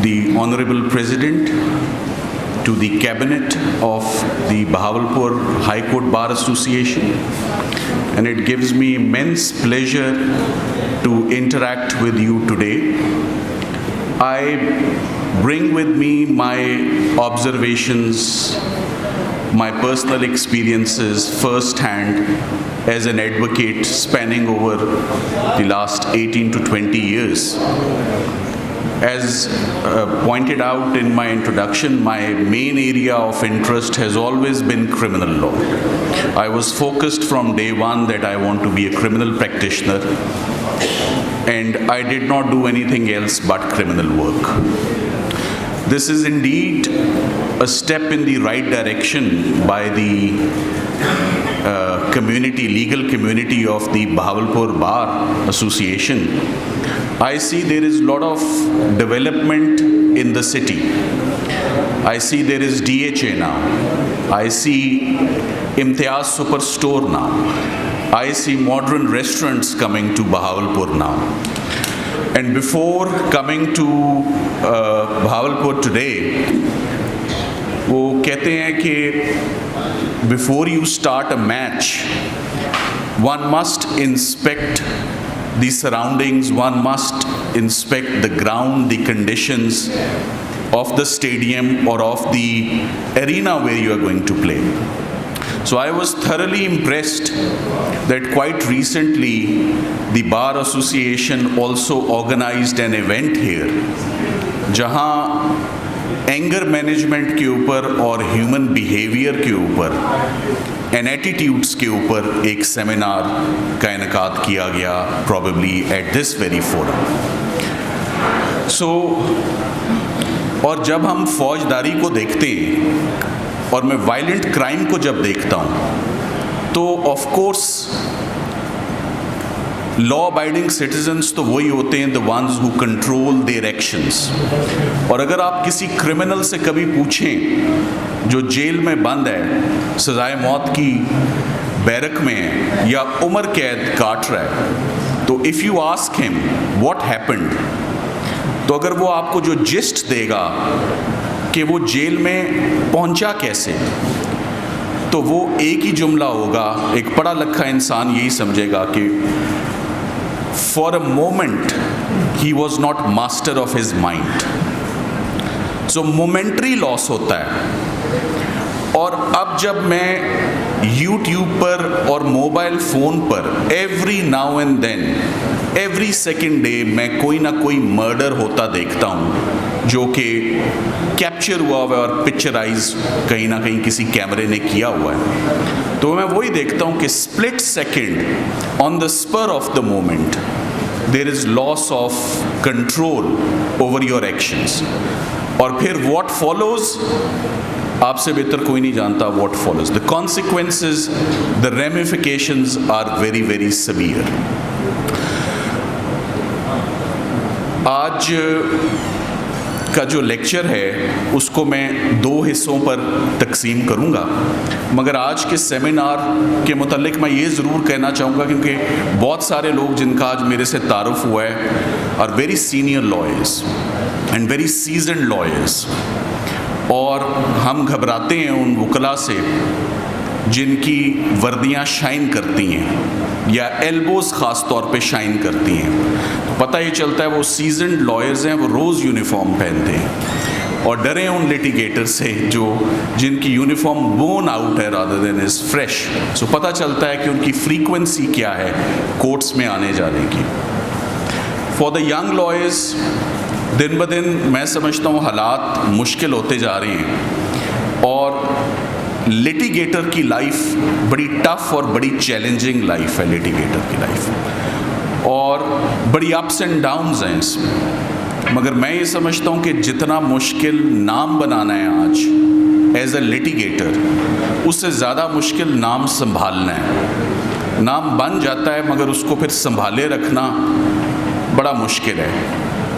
the Honorable President, to the Cabinet of the Bahawalpur High Court Bar Association, and it gives me immense pleasure to interact with you today. I bring with me my observations, my personal experiences firsthand as an advocate spanning over the last 18 to 20 years. As pointed out in my introduction, my main area of interest has always been criminal law. I was focused from day one that I want to be a criminal practitioner, and I did not do anything else but criminal work. This is indeed a step in the right direction by the legal community of the Bahawalpur Bar Association. I see there is a lot of development in the city. I see there is DHA now. I see Imtiaz Superstore now. I see modern restaurants coming to Bahawalpur now. And before coming to Bahawalpur today, वो कहते हैं कि before you start a match, one must inspect the surroundings, one must inspect the ground, the conditions of the stadium or of the arena where you are going to play. So I was thoroughly impressed that quite recently the Bar Association also organized an event here, जहां anger management के ऊपर और human behaviour के ऊपर and attitudes के ऊपर एक seminar का इनकाद किया गया, probably at this very forum. So और जब हम फौजदारी को देखते हैं और मैं वायलेंट क्राइम को जब देखता हूँ तो of course law abiding citizens तो वही होते हैं, the ones who control their actions. और अगर आप किसी क्रिमिनल से कभी पूछें जो जेल में बंद है, सजाए मौत की बैरक में है या उम्र कैद काट रहा है, तो if you ask him what happened, तो अगर वो आपको जो जिस्ट देगा कि वो जेल में पहुंचा कैसे, तो वो एक ही जुमला होगा. एक पढ़ा लिखा इंसान यही समझेगा कि for a moment he was not master of his mind. So momentary loss होता है. और अब जब मैं YouTube पर और मोबाइल फ़ोन पर every now and then, every second day मैं कोई ना कोई मर्डर होता देखता हूँ जो कि कैप्चर हुआ हुआ और पिक्चराइज कहीं ना कहीं किसी कैमरे ने किया हुआ है, तो मैं वही देखता हूँ कि split second on the spur of the moment there is loss of control over your actions. और फिर व्हाट फॉलोज, आपसे बेहतर कोई नहीं जानता what follows. The consequences, the ramifications are very very severe. आज का जो लेक्चर है उसको मैं दो हिस्सों पर तकसीम करूंगा, मगर आज के सेमिनार के मुतालिक मैं ये ज़रूर कहना चाहूँगा, क्योंकि बहुत सारे लोग जिनका आज मेरे से तारुफ हुआ है are very senior lawyers and very seasoned lawyers, और हम घबराते हैं उन वकला से जिनकी वर्दियाँ शाइन करती हैं या एल्बोज़ ख़ास तौर पे शाइन करती हैं. पता ही चलता है वो सीजन्ड लॉयर्स हैं, वो रोज़ यूनिफॉर्म पहनते हैं, और डरे उन लिटिगेटर से जिनकी यूनिफॉर्म बोन आउट है रादर देन इज़ फ्रेश. सो पता चलता है कि उनकी फ्रीक्वेंसी क्या है कोर्ट्स में आने जाने की. फॉर द यंग लॉयर्स दिन ब दिन मैं समझता हूँ हालात मुश्किल होते जा रहे हैं, और लिटिगेटर की लाइफ बड़ी टफ और बड़ी चैलेंजिंग लाइफ है लिटिगेटर की लाइफ, और बड़ी अप्स एंड डाउन्स हैं इसमें. मगर मैं ये समझता हूँ कि जितना मुश्किल नाम बनाना है आज एज अ लिटिगेटर, उससे ज़्यादा मुश्किल नाम संभालना है. नाम बन जाता है मगर उसको फिर संभाले रखना बड़ा मुश्किल है.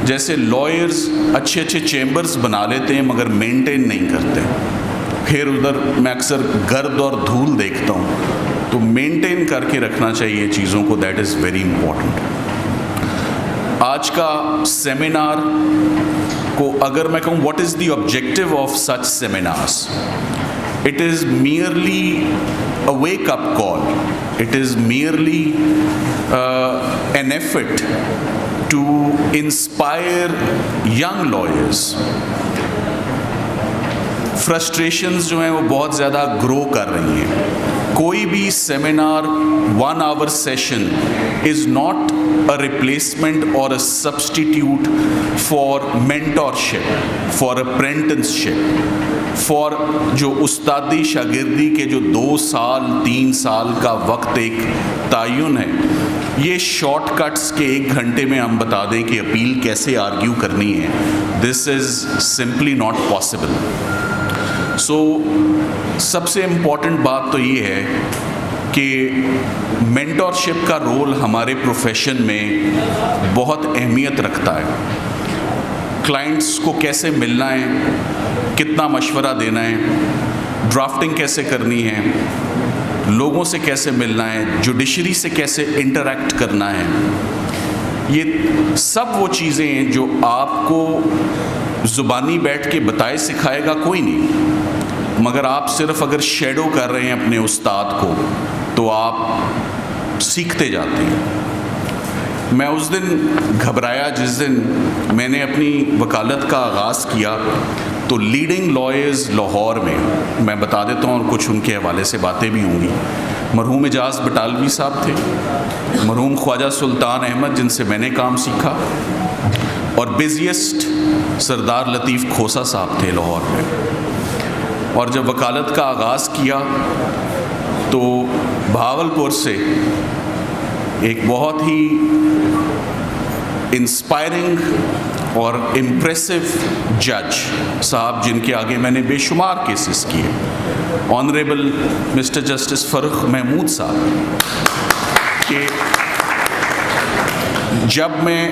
जैसे लॉयर्स अच्छे अच्छे चेम्बर्स बना लेते हैं मगर मेंटेन नहीं करते, फिर उधर मैं अक्सर गर्द और धूल देखता हूँ, तो मेंटेन करके रखना चाहिए चीज़ों को, दैट इज़ वेरी इम्पोर्टेंट. आज का सेमिनार को अगर मैं कहूँ what is the objective of such seminars, it is merely a wake-up call. It is merely an effort to inspire young lawyers. Frustrations जो हैं वो बहुत ज़्यादा ग्रो कर रही हैं। कोई भी seminar 1 hour session is not a replacement or a substitute for mentorship, for apprenticeship, for जो उस्तादी शागिर्दी के जो 2 साल 3 साल का वक्त एक तयन है, ये शॉर्टकट्स के 1 घंटे में हम बता दें कि अपील कैसे आर्ग्यू करनी है, this is simply not possible. So सबसे इम्पॉर्टेंट बात तो ये है कि मेंटरशिप का रोल हमारे प्रोफेशन में बहुत अहमियत रखता है। क्लाइंट्स को कैसे मिलना है, कितना मशवरा देना है, ड्राफ्टिंग कैसे करनी है, लोगों से कैसे मिलना है, जुडिशरी से कैसे इंटरैक्ट करना है, ये सब वो चीज़ें हैं जो आपको ज़ुबानी बैठ के बताए सिखाएगा कोई नहीं, मगर आप सिर्फ अगर शेडो कर रहे हैं अपने उस्ताद को तो आप सीखते जाते हैं। मैं उस दिन घबराया जिस दिन मैंने अपनी वकालत का आगाज़ किया, तो लीडिंग लॉयर्स लाहौर में मैं बता देता हूँ और कुछ उनके हवाले से बातें भी होंगी। मरहूम एजाज़ बटालवी साहब थे, मरहूम ख्वाजा सुल्तान अहमद जिनसे मैंने काम सीखा, और बिज़िएस्ट सरदार लतीफ़ खोसा साहब थे लाहौर में। और जब वकालत का आगाज़ किया तो भावलपुर से एक बहुत ही इंस्पायरिंग और इम्प्रेसिव जज साहब, जिनके आगे मैंने बेशुमार केसेस किए, honourable mister justice Farrukh Mahmood साहब के, जब मैं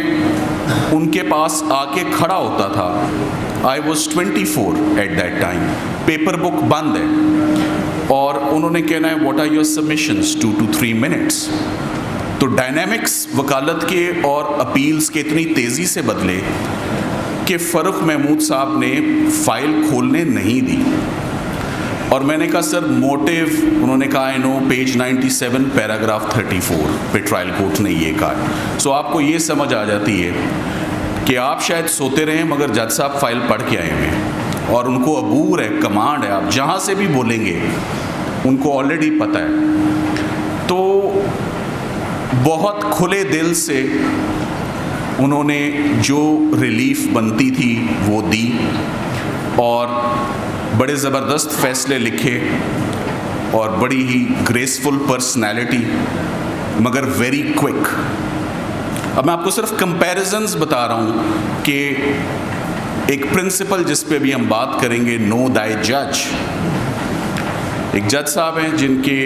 उनके पास आके खड़ा होता था, I was 24 at that time, paper book बंद है और उन्होंने कहना है what are your submissions 2 to 3 minutes। तो डायनामिक्स वकालत के और अपील्स के इतनी तेज़ी से बदले कि फ़र्रुख महमूद साहब ने फ़ाइल खोलने नहीं दी। और मैंने कहा सर मोटिव, उन्होंने कहा आई नो पेज 97 पैराग्राफ 34 पे ट्रायल कोर्ट ने ये कहा। सो आपको ये समझ आ जाती है कि आप शायद सोते रहें मगर जज साहब फाइल पढ़ के आए हैं और उनको अबूर है, कमांड है, आप जहाँ से भी बोलेंगे उनको ऑलरेडी पता है। तो बहुत खुले दिल से उन्होंने जो रिलीफ बनती थी वो दी और बड़े ज़बरदस्त फ़ैसले लिखे और बड़ी ही ग्रेसफुल पर्सनैलिटी, मगर वेरी क्विक। अब मैं आपको सिर्फ कंपैरिजन्स बता रहा हूँ कि एक प्रिंसिपल जिस पे भी हम बात करेंगे, नो दाई जज। एक जज साहब हैं जिनके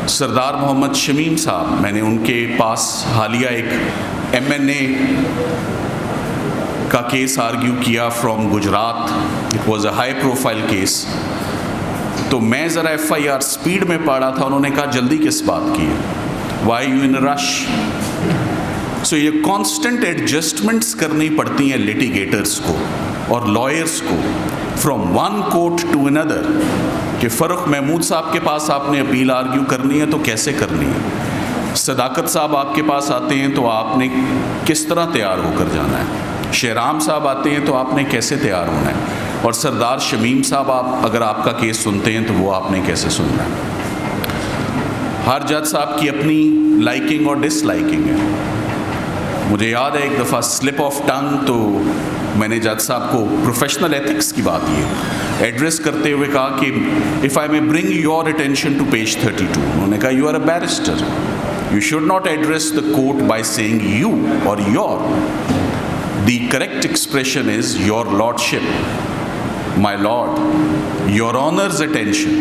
सरदार मोहम्मद शमीम साहब, मैंने उनके पास हालिया एक MNA का केस आर्ग्यू किया from Gujarat, it was a high profile case. तो मैं ज़रा FIR स्पीड में पढ़ा था, उन्होंने कहा जल्दी किस बात की है, वाई यू इन रश। सो ये कॉन्स्टेंट एडजस्टमेंट्स करनी पड़ती हैं लिटिगेटर्स को और लॉयर्स को from one court to another, कि फ़र्रुख महमूद साहब के पास आपने अपील आर्ग्यू करनी है तो कैसे करनी है, सदाकत साहब आपके पास आते हैं तो आपने किस तरह तैयार होकर जाना है, शेराम साहब आते हैं तो आपने कैसे तैयार होना है, और सरदार शमीम साहब आप अगर आपका केस सुनते हैं तो वो आपने कैसे सुनना है। हर जज साहब की अपनी लाइकिंग और डिसलाइकिंग है। मुझे याद है एक दफ़ा स्लिप ऑफ टंग, तो मैंने जज साहब को प्रोफेशनल एथिक्स की बात ये एड्रेस करते हुए कहा कि if I may bring your attention to page 32, उन्होंने कहा you are a barrister, you should not address the court by saying you और your, the correct expression is your lordship, my lord, your honour's attention.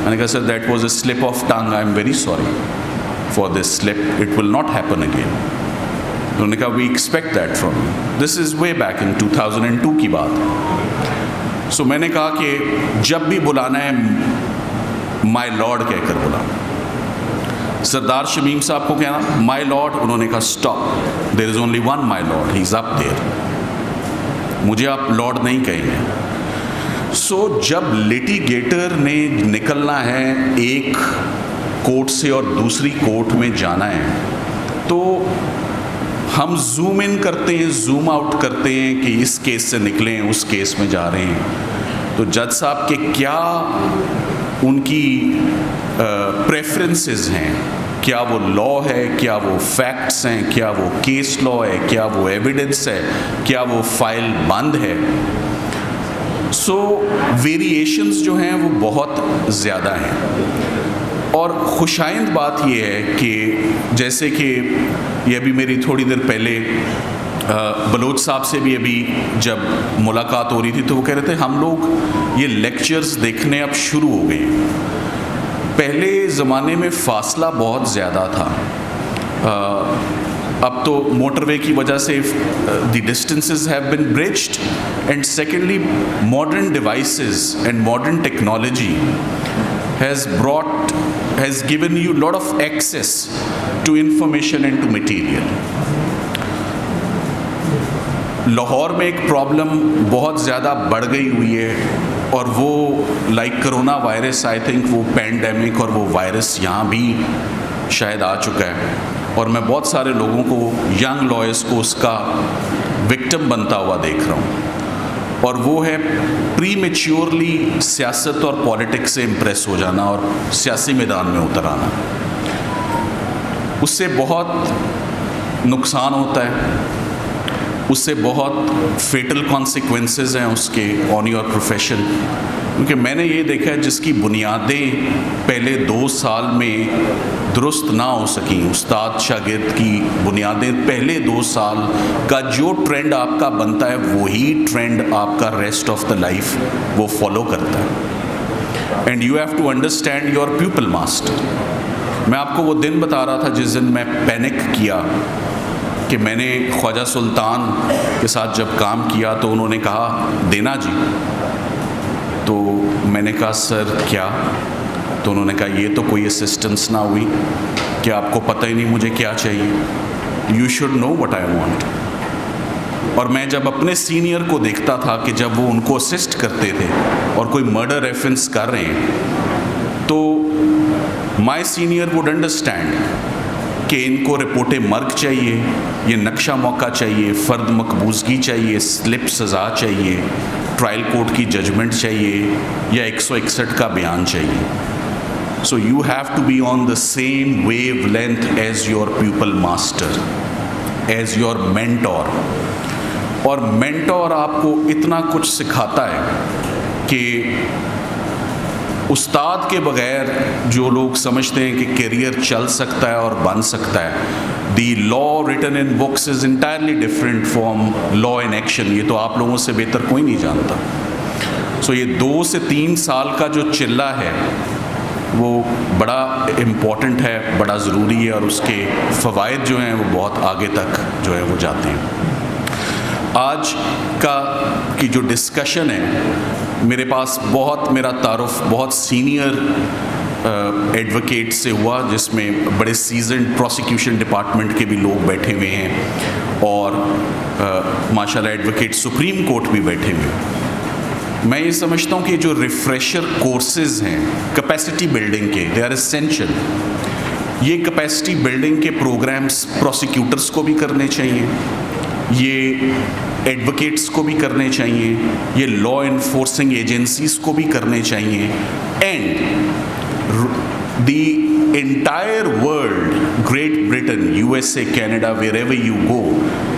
मैंने कहा sir that was a slip of tongue, I am very sorry for this slip, it will not happen again. उन्होंने कहा we expect that from you, this is way back in 2002 की बात। सो मैंने कहा कि जब भी बुलाना है माय लॉर्ड कहकर बुलाना। सरदार शमीम साहब को कहना माय लॉर्ड, उन्होंने कहा stop, there is only one my lord, he is up there. मुझे आप लॉर्ड नहीं कहेंगे। सो जब लिटिगेटर ने निकलना है एक कोर्ट से और दूसरी कोर्ट में जाना है, तो हम जूम इन करते हैं, जूम आउट करते हैं कि इस केस से निकलें, उस केस में जा रहे हैं। तो जज साहब के क्या उनकी प्रेफरेंसेस हैं, क्या वो लॉ है, क्या वो फैक्ट्स हैं, क्या वो केस लॉ है, क्या वो एविडेंस है, क्या वो फाइल बंद है। सो वेरिएशंस जो हैं वो बहुत ज़्यादा हैं। और खुशाइंद बात ये है कि जैसे कि ये अभी मेरी थोड़ी देर पहले बलोच साहब से भी अभी जब मुलाकात हो रही थी, तो वो कह रहे थे हम लोग ये लेक्चर्स देखने अब शुरू हो गए। पहले ज़माने में फ़ासला बहुत ज़्यादा था, अब तो मोटरवे की वजह से the distances have been bridged, and secondly modern devices and modern technology has given you lot of access to information and to material. Lahore में एक प्रॉब्लम बहुत ज़्यादा बढ़ गई हुई है, और वो like corona virus, I think वो पैंडेमिक और वो वायरस यहाँ भी शायद आ चुका है, और मैं बहुत सारे लोगों को, यंग लॉयर्स को उसका विक्टिम बनता हुआ देख रहा हूँ। और वो है प्रीमेच्योरली सियासत और पॉलिटिक्स से इम्प्रेस हो जाना और सियासी मैदान में उतर आना। उससे बहुत नुकसान होता है, उससे बहुत फेटल कॉन्सिक्वेंसेस हैं उसके ऑन योर प्रोफेशन। क्योंकि मैंने ये देखा है जिसकी बुनियादें पहले 2 साल में दुरुस्त ना हो सकी, उस्ताद शागिर्द की बुनियादें पहले 2 साल का जो ट्रेंड आपका बनता है वही ट्रेंड आपका रेस्ट ऑफ द लाइफ वो फॉलो करता है। And you have to understand your pupil master. मैं आपको वो दिन बता रहा था जिस दिन मैं पैनिक किया कि मैंने ख्वाजा सुल्तान के साथ जब काम किया तो उन्होंने कहा देना जी, तो मैंने कहा सर क्या? तो उन्होंने कहा ये तो कोई असिस्टेंस ना हुई कि आपको पता ही नहीं मुझे क्या चाहिए, you should know what I want. और मैं जब अपने सीनियर को देखता था कि जब वो उनको असिस्ट करते थे और कोई मर्डर रेफरेंस कर रहे हैं, तो माय सीनियर वुड अंडरस्टैंड कि इनको रिपोर्ट मर्ग चाहिए, ये नक्शा मौका चाहिए, फ़र्द मकबूजगी चाहिए, स्लिप सज़ा चाहिए, ट्रायल कोर्ट की जजमेंट चाहिए, या 161 का बयान चाहिए। So you have to be on the same wavelength as your pupil master, as your mentor. और मेंटोर आपको इतना कुछ सिखाता है कि उस्ताद के बगैर जो लोग समझते हैं कि करियर चल सकता है और बन सकता है, the law written in books is entirely different from law in action. ये तो आप लोगों से बेहतर कोई नहीं जानता। सो ये 2 से 3 साल का जो चिल्ला है वो बड़ा इम्पॉर्टेंट है, बड़ा ज़रूरी है, और उसके फ़वाइद जो हैं वो बहुत आगे तक जो है वो जाते हैं। आज की जो डिस्कशन है, मेरे पास मेरा तारुफ बहुत सीनियर एडवोकेट से हुआ, जिसमें बड़े सीजन्ड प्रोसिक्यूशन डिपार्टमेंट के भी लोग बैठे हुए हैं, और माशाल्लाह एडवोकेट सुप्रीम कोर्ट भी बैठे हुए हैं। मैं ये समझता हूँ कि जो रिफ्रेशर कोर्सेज हैं कैपेसिटी बिल्डिंग के, दे आर एसेंशियल। ये कैपेसिटी बिल्डिंग के प्रोग्राम्स प्रोसिक्यूटर्स को भी करने चाहिए, ये एडवोकेट्स को भी करने चाहिए, ये लॉ इन्फोर्सिंग एजेंसीज को भी करने चाहिए, and the entire world, great Britain, USA, Canada, wherever you go,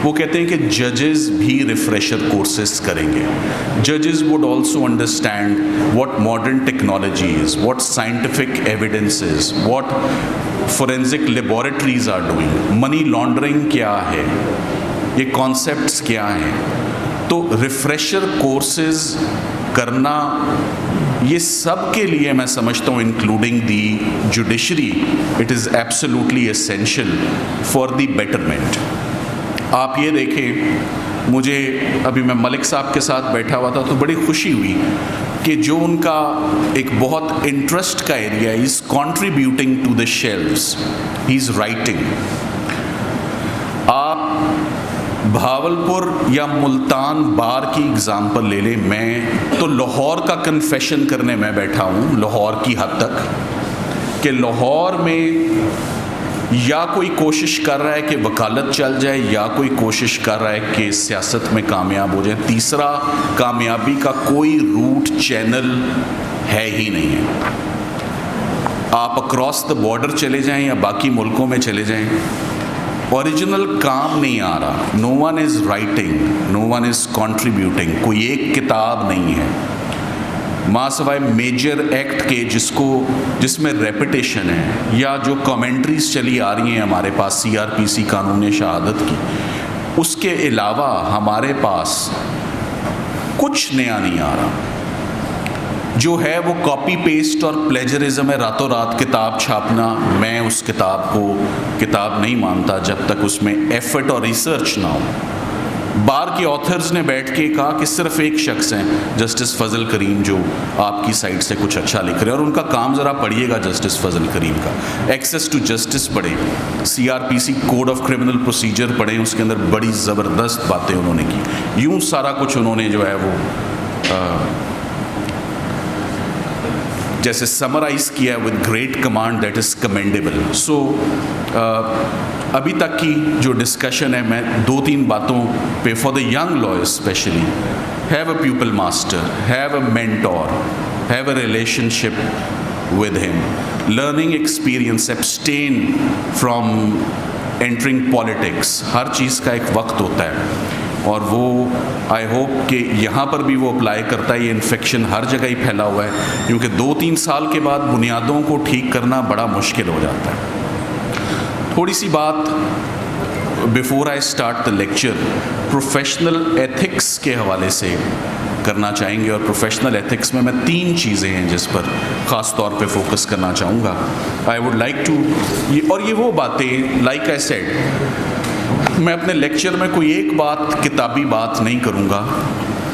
वो कहते हैं कि जजेस भी रिफ्रेशर कोर्सेज करेंगे। जजेस would also understand what modern technology is, what scientific evidence is, what forensic laboratories are doing, money laundering क्या है, ये कॉन्सेप्ट्स क्या हैं। तो रिफ्रेशर कोर्सेज करना, ये सब के लिए मैं समझता हूँ, including the judiciary, it is absolutely essential for the betterment. आप ये देखें, मुझे अभी मैं मलिक साहब के साथ बैठा हुआ था तो बड़ी खुशी हुई कि जो उनका एक बहुत इंटरेस्ट का area, is contributing to the shelves, he is writing. आप भावलपुर या मुल्तान बार की एग्ज़ाम्पल ले ले, मैं तो लाहौर का कन्फेशन करने मैं बैठा हूँ, लाहौर की हद तक, कि लाहौर में या कोई कोशिश कर रहा है कि वकालत चल जाए या कोई कोशिश कर रहा है कि सियासत में कामयाब हो जाए। तीसरा कामयाबी का कोई रूट चैनल है ही नहीं है। आप अक्रॉस द बॉर्डर चले जाएं या बाकी मुल्कों में चले जाएं, ओरिजिनल काम नहीं आ रहा। No one is writing, no one is contributing. कोई एक किताब नहीं है माँ सवाए मेजर एक्ट के जिसमें रेपिटेशन है, या जो कमेंट्रीज चली आ रही हैं हमारे पास CRPC कानून शहादत की, उसके अलावा हमारे पास कुछ नया नहीं आ रहा। जो है वो कॉपी पेस्ट और प्लेजरिज्म है, रातों रात किताब छापना। मैं उस किताब को किताब नहीं मानता जब तक उसमें एफर्ट और रिसर्च ना हो। बार के ऑथर्स ने बैठ के कहा कि सिर्फ एक शख्स हैं, जस्टिस फजल करीम, जो आपकी साइड से कुछ अच्छा लिख रहे हैं, और उनका काम ज़रा पढ़िएगा जस्टिस फजल करीम का। एक्सेस टू जस्टिस पढ़े, CRPC code of criminal procedure पढ़े, उसके अंदर बड़ी ज़बरदस्त बातें उन्होंने की। यूँ सारा कुछ उन्होंने जो है वो जैसे समराइज़ किया है with great command, that is commendable. So अभी तक की जो डिस्कशन है, मैं 2-3 बातों पे for the young lawyers specially, have a pupil master, have a mentor, have a relationship with him, learning experience, abstain from entering politics. हर चीज़ का एक वक्त होता है और वो आई होप कि यहाँ पर भी वो अप्लाई करता है। ये इन्फेक्शन हर जगह ही फैला हुआ है, क्योंकि 2-3 साल के बाद बुनियादों को ठीक करना बड़ा मुश्किल हो जाता है। थोड़ी सी बात before I start the lecture professional ethics के हवाले से करना चाहेंगे, और प्रोफेशनल एथिक्स में मैं 3 चीज़ें हैं जिस पर ख़ास तौर पे फोकस करना चाहूँगा। आई वुड लाइक टू, ये वो बातें, लाइक आई सेड, मैं अपने लेक्चर में कोई एक बात, किताबी बात नहीं करूँगा।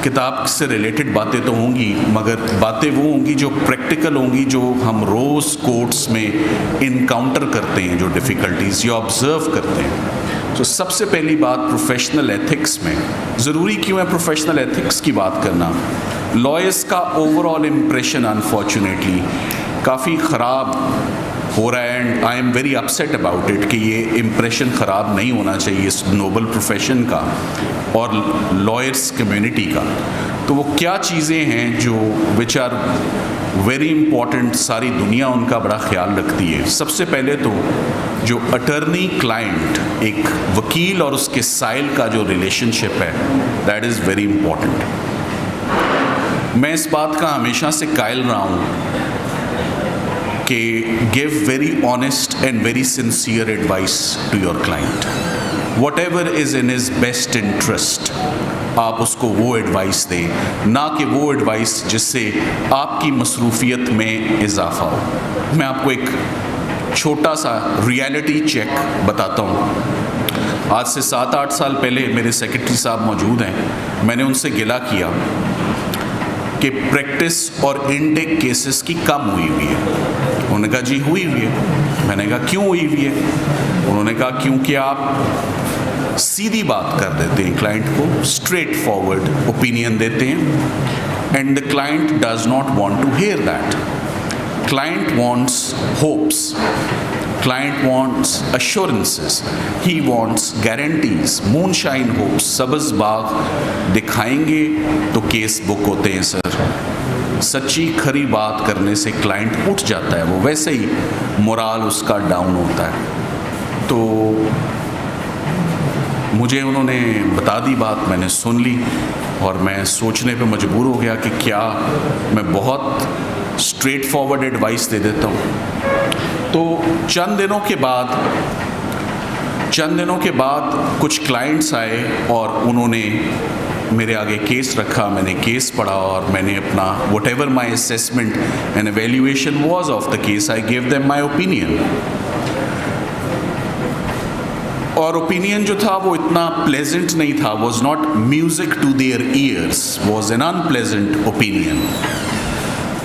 किताब से रिलेटेड बातें तो होंगी, मगर बातें वो होंगी जो प्रैक्टिकल होंगी, जो हम रोज़ कोर्ट्स में इनकाउंटर करते हैं, जो डिफ़िकल्टीज़ या ऑब्ज़र्व करते हैं। तो सबसे पहली बात प्रोफेशनल एथिक्स में, ज़रूरी क्यों है प्रोफेशनल एथिक्स की बात करना? लॉयर्स का ओवरऑल इम्प्रेशन अनफॉर्चुनेटली काफ़ी ख़राब हो रहा है, and I am very upset about it कि ये इम्प्रेशन ख़राब नहीं होना चाहिए इस नोबल प्रोफेशन का और लॉयर्स कम्युनिटी का। तो वो क्या चीज़ें हैं जो विच आर वेरी इम्पॉर्टेंट, सारी दुनिया उनका बड़ा ख्याल रखती है। सबसे पहले तो जो अटर्नी क्लाइंट, एक वकील और उसके साइल का जो रिलेशनशिप है, दैट इज़ वेरी इम्पॉर्टेंट। मैं इस बात का हमेशा से कायल रहा हूँ कि give very honest and very sincere advice to your client. Whatever is in his best interest, आप उसको वो एडवाइस दें, ना कि वो एडवाइस जिससे आपकी मसरूफियत में इजाफा हो। मैं आपको एक छोटा सा रियलिटी चेक बताता हूँ। आज से 7-8 साल पहले मेरे सेक्रेटरी साहब मौजूद हैं, मैंने उनसे गिला किया कि प्रैक्टिस और इनटेक केसेस की कम हुई हुई है। उन्होंने कहा जी हुई हुई है। मैंने कहा क्यों हुई हुई है? उन्होंने कहा क्योंकि आप सीधी बात कर देते हैं, क्लाइंट को स्ट्रेट फॉरवर्ड ओपिनियन देते हैं, and the client does not want to hear that. Client wants hopes, client wants assurances, he wants guarantees, moonshine hopes। सबज बाग दिखाएंगे तो केस बुक होते हैं सर। सच्ची खरी बात करने से क्लाइंट उठ जाता है, वो वैसे ही मोराल उसका डाउन होता है। तो मुझे उन्होंने बता दी बात, मैंने सुन ली और मैं सोचने पे मजबूर हो गया कि क्या मैं बहुत स्ट्रेट फॉरवर्ड एडवाइस दे देता हूँ। तो चंद दिनों के बाद कुछ क्लाइंट्स आए और उन्होंने मेरे आगे केस रखा, मैंने केस पढ़ा और मैंने अपना whatever my assessment and evaluation was of the case, I give them my opinion. और ओपिनियन जो था वो इतना प्लेजेंट नहीं था, was not music to their ears, was an unpleasant opinion.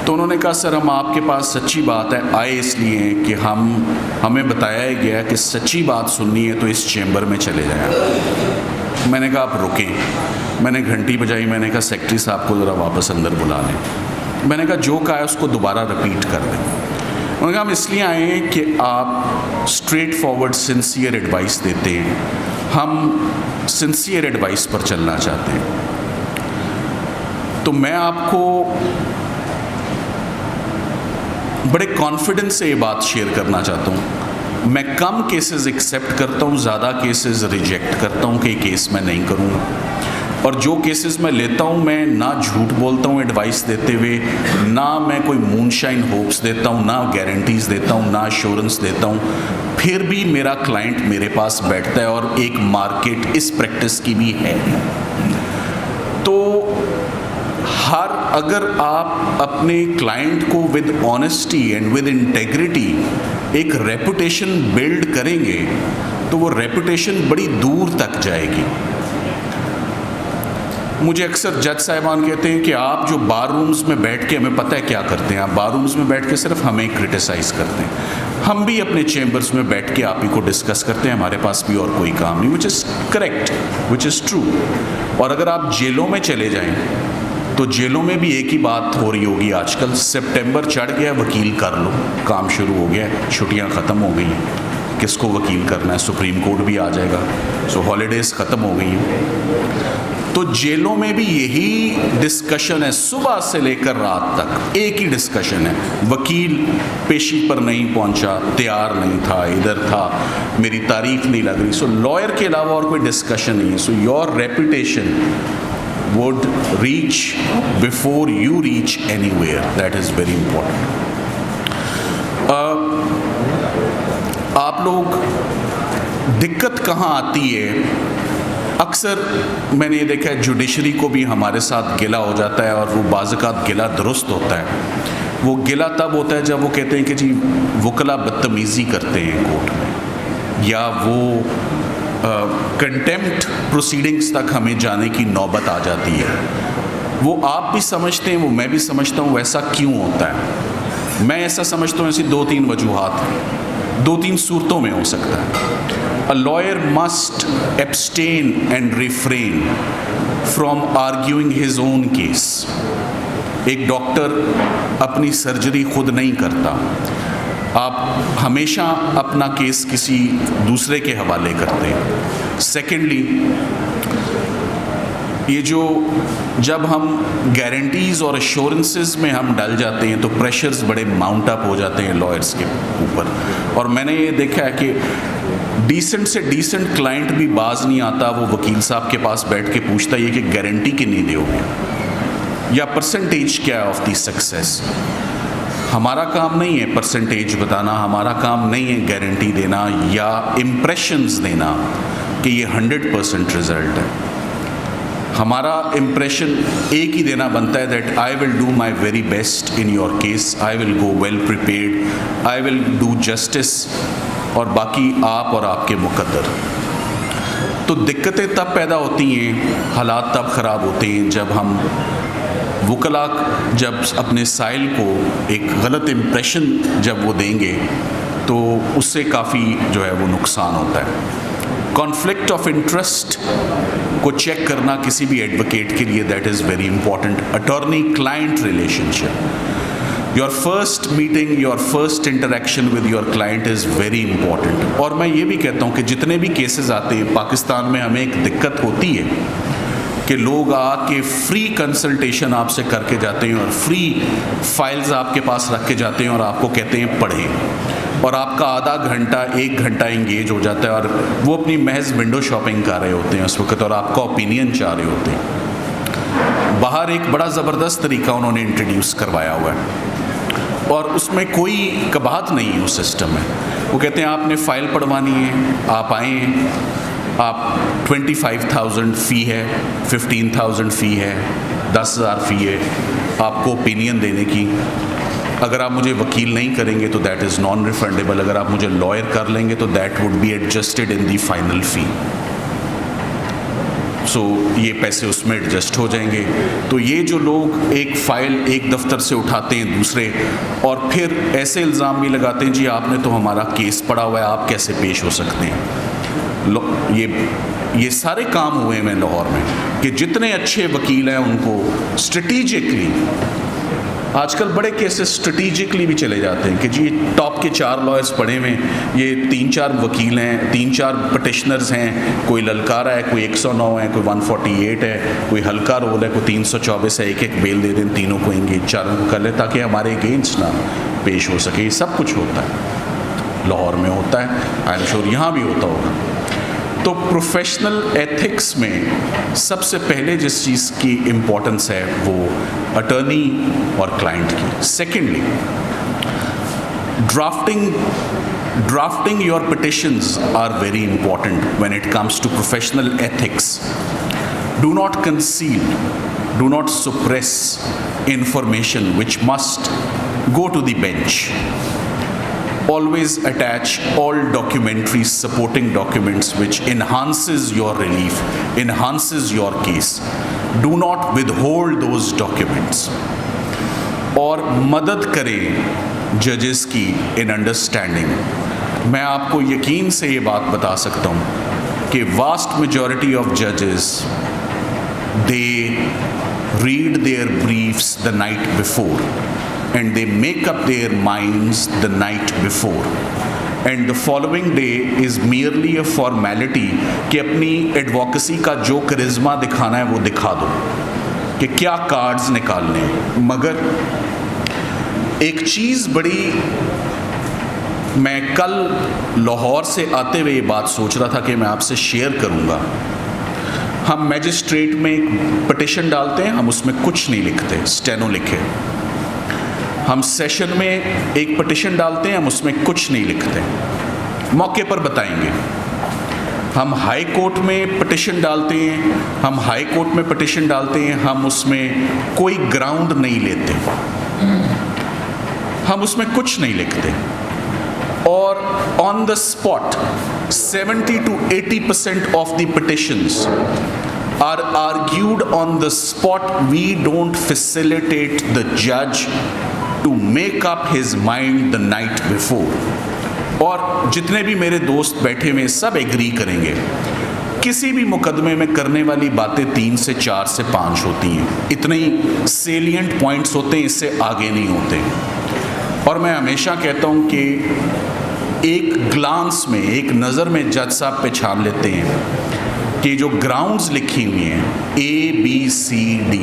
तो उन्होंने कहा सर हम आपके पास सच्ची बात है आए इसलिए कि हमें बताया गया कि सच्ची बात सुननी है तो इस चैम्बर में चले जाएं। मैंने कहा आप रुकें। मैंने घंटी बजाई, मैंने कहा सेक्रेटरी साहब को ज़रा वापस अंदर बुला लें। मैंने कहा जो कहा है उसको दोबारा रिपीट कर दें। उन्होंने कहा हम इसलिए आए हैं कि आप स्ट्रेट फॉरवर्ड सिंसियर एडवाइस देते हैं, हम सिंसियर एडवाइस पर चलना चाहते हैं। तो मैं आपको बड़े कॉन्फिडेंस से ये बात शेयर करना चाहता हूँ। मैं कम केसेस एक्सेप्ट करता हूँ, ज़्यादा केसेस रिजेक्ट करता हूँ कि केस मैं नहीं करूँगा। और जो केसेस मैं लेता हूँ, मैं ना झूठ बोलता हूँ एडवाइस देते हुए, ना मैं कोई मूनशाइन होप्स देता हूँ, ना गारंटीज़ देता हूँ, ना एश्योरेंस देता हूँ। फिर भी मेरा क्लाइंट मेरे पास बैठता है और एक मार्केट इस प्रैक्टिस की भी है। तो अगर आप अपने क्लाइंट को with honesty and with integrity एक रेपुटेशन बिल्ड करेंगे तो वो रेपुटेशन बड़ी दूर तक जाएगी। मुझे अक्सर जज साहिबान कहते हैं कि आप जो बार रूम्स में बैठ के, हमें पता है क्या करते हैं, आप बार रूम्स में बैठ के सिर्फ हमें क्रिटिसाइज़ करते हैं। हम भी अपने चैम्बर्स में बैठ के आप ही को डिस्कस करते हैं, हमारे पास भी और कोई काम नहीं, which is correct, which is true. और अगर आप जेलों में चले जाएं तो जेलों में भी एक ही बात हो रही होगी आजकल, सितंबर चढ़ गया, वकील कर लो, काम शुरू हो गया, छुट्टियां ख़त्म हो गई हैं, किसको वकील करना है, सुप्रीम कोर्ट भी आ जाएगा, सो हॉलीडेज़ ख़त्म हो गई हैं। तो जेलों में भी यही डिस्कशन है, सुबह से लेकर रात तक एक ही डिस्कशन है। वकील पेशी पर नहीं पहुंचा, तैयार नहीं था, इधर था, मेरी तारीफ नहीं लग रही। सो लॉयर के अलावा और कोई डिस्कशन नहीं है। So your reputation would reach before you reach anywhere. That is very important. आप लोग, दिक्कत कहाँ आती है? अक्सर मैंने ये देखा है जुडिशरी को भी हमारे साथ गिला हो जाता है, और वो बाज़-औक़ात गिला दुरुस्त होता है। वो गिला तब होता है जब वो कहते हैं कि जी वकला बदतमीज़ी करते हैं कोर्ट में, या वो कंटेम्प्ट प्रोसीडिंग्स तक हमें जाने की नौबत आ जाती है। वो आप भी समझते हैं, वो मैं भी समझता हूँ, वैसा क्यों होता है? मैं ऐसा समझता हूँ ऐसी 2-3 वजूहात, 2-3 सूरतों में हो सकता है। A lawyer must abstain and refrain from arguing his own case. एक डॉक्टर अपनी सर्जरी खुद नहीं करता, आप हमेशा अपना केस किसी दूसरे के हवाले करते हैं। सेकेंडली, ये जो जब हम गारंटीज़ और एश्योरेंसेस में हम डल जाते हैं तो प्रेशर्स बड़े माउंट अप हो जाते हैं लॉयर्स के ऊपर। और मैंने ये देखा है कि डिसेंट से डिसेंट क्लाइंट भी बाज नहीं आता, वो वकील साहब के पास बैठ के पूछता है कि गारंटी कितनी दोगे, या परसेंटेज क्या है ऑफ दी सक्सेस। हमारा काम नहीं है परसेंटेज बताना, हमारा काम नहीं है गारंटी देना या इम्प्रेशंस देना कि ये 100% रिजल्ट है। हमारा इम्प्रेशन एक ही देना बनता है, that I will do my very best in your case, I will go well prepared, I will do justice, और बाकी आप और आपके मुकद्दर। तो दिक्कतें तब पैदा होती हैं, हालात तब ख़राब होते हैं जब हम वकला जब अपने साइल को एक गलत इम्प्रेशन जब वो देंगे तो उससे काफ़ी जो है वो नुकसान होता है। कॉन्फ्लिक्ट ऑफ इंटरेस्ट को चेक करना किसी भी एडवोकेट के लिए, that is very important. Attorney client relationship, your first meeting, your first interaction with your client is very important. और मैं ये भी कहता हूँ कि जितने भी केसेस आते हैं पाकिस्तान में, हमें एक दिक्कत होती है कि लोग आके फ्री कंसल्टेशन आपसे करके जाते हैं और फ्री फाइल्स आपके पास रख के जाते हैं और आपको कहते हैं पढ़ें, और आपका आधा घंटा 1 घंटा इंगेज हो जाता है और वो अपनी महज विंडो शॉपिंग कर रहे होते हैं उस वक्त, और आपका ओपिनियन चाह रहे होते हैं। बाहर एक बड़ा ज़बरदस्त तरीका उन्होंने इंट्रोड्यूस करवाया हुआ है और उसमें कोई कबाहत नहीं है उस सिस्टम में। वो कहते हैं आपने फ़ाइल पढ़वानी है, आप आएँ, आप 25,000 फ़ी है, 15,000 फ़ी है, 10,000 फ़ी है आपको ओपिनियन देने की। अगर आप मुझे वकील नहीं करेंगे तो दैट इज़ नॉन रिफंडेबल, अगर आप मुझे लॉयर कर लेंगे तो that would be adjusted in the final fee. So ये पैसे उसमें एडजस्ट हो जाएंगे। तो ये जो लोग एक फ़ाइल एक दफ्तर से उठाते हैं दूसरे, और फिर ऐसे इल्ज़ाम भी लगाते हैं जी आपने तो हमारा केस पढ़ा हुआ है, आप कैसे पेश हो सकते हैं। ये सारे काम हुए हैं लाहौर में कि जितने अच्छे वकील हैं उनको स्ट्रेटिजिकली, आजकल बड़े केसेस स्ट्रेटिजिकली भी चले जाते हैं कि जी टॉप के 4 लॉयर्स पढ़े हुए, ये 3-4 वकील हैं, 3-4 पटिशनर्स हैं, कोई ललकारा है, कोई 109 है, कोई 148 है, कोई हल्का रोल है, कोई 324 है, एक बेल दे दें, तीनों को एंगेज, चारों को कर लें ताकि हमारे अगेंस्ट ना पेश हो सके। ये सब कुछ होता है, लाहौर में होता है, आई एम श्योर यहाँ भी होता होगा। तो प्रोफेशनल एथिक्स में सबसे पहले जिस चीज़ की इम्पोर्टेंस है वो अटर्नी और क्लाइंट की। Secondly, drafting your petitions are very important when it comes to professional ethics. Do not conceal, do not suppress information which must go to the bench. Always attach all documentaries, supporting documents which enhances your relief, enhances your case. Do not withhold those documents. और मदद करें जजेस की in understanding. मैं आपको यकीन से ये बात बता सकता हूँ कि वास्ट मेजॉरिटी ऑफ जजेस they read their briefs the night before and they make up their minds the night before, and the following day is merely a formality कि अपनी एडवोकेसी का जो करिश्मा दिखाना है वो दिखा दो, कि क्या कार्ड्स निकालने हैं। मगर एक चीज़ बड़ी, मैं कल लाहौर से आते हुए ये बात सोच रहा था कि मैं आपसे शेयर करूँगा। हम मैजिस्ट्रेट में एक पिटिशन डालते हैं, हम उसमें कुछ नहीं लिखते, स्टेनो लिखे। हम सेशन में एक पिटिशन डालते हैं, हम उसमें कुछ नहीं लिखते, मौके पर बताएंगे। हम हाई कोर्ट में पिटिशन डालते हैं, हम हाई कोर्ट में पिटिशन डालते हैं, हम उसमें कोई ग्राउंड नहीं लेते, हम उसमें कुछ नहीं लिखते। और on the spot 70 to 80% of the petitions are argued on the spot. We don't facilitate the judge to make up his mind the night before. और जितने भी मेरे दोस्त बैठे हुए सब एग्री करेंगे, किसी भी मुकदमे में करने वाली बातें 3 से 4 से 5 होती हैं, इतने ही सेलिएंट पॉइंट्स होते हैं, इससे आगे नहीं होते। और मैं हमेशा कहता हूँ कि एक ग्लांस में, एक नज़र में जज साहब पे छान लेते हैं कि जो ग्राउंड्स लिखी हुई हैं ABCD,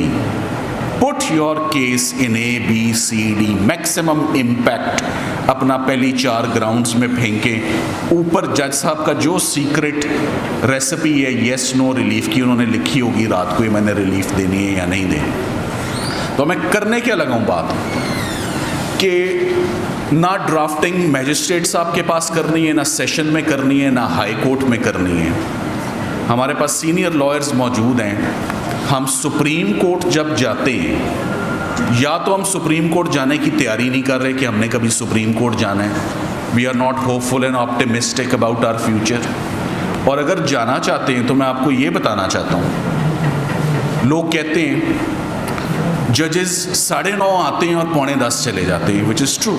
put your case in ABCD, maximum impact अपना पहली 4 ग्राउंड्स में फेंके। ऊपर जज साहब का जो सीक्रेट रेसिपी है येस नो रिलीफ की, उन्होंने लिखी होगी रात को, मैंने रिलीफ देनी है या नहीं देनी। तो मैं करने क्या लगा हूँ बात कि ना ड्राफ्टिंग मैजिस्ट्रेट साहब के पास करनी है, ना सेशन में करनी है, ना हाई कोर्ट में करनी है। हमारे पास सीनियर लॉयर्स मौजूद हैं। हम सुप्रीम कोर्ट जब जाते हैं, या तो हम सुप्रीम कोर्ट जाने की तैयारी नहीं कर रहे कि हमने कभी सुप्रीम कोर्ट जाना है, we are not hopeful and optimistic about our future. और अगर जाना चाहते हैं तो मैं आपको ये बताना चाहता हूँ, लोग कहते हैं जजेस 9:30 आते हैं और 9:45 चले जाते हैं, विच इज़ ट्रू।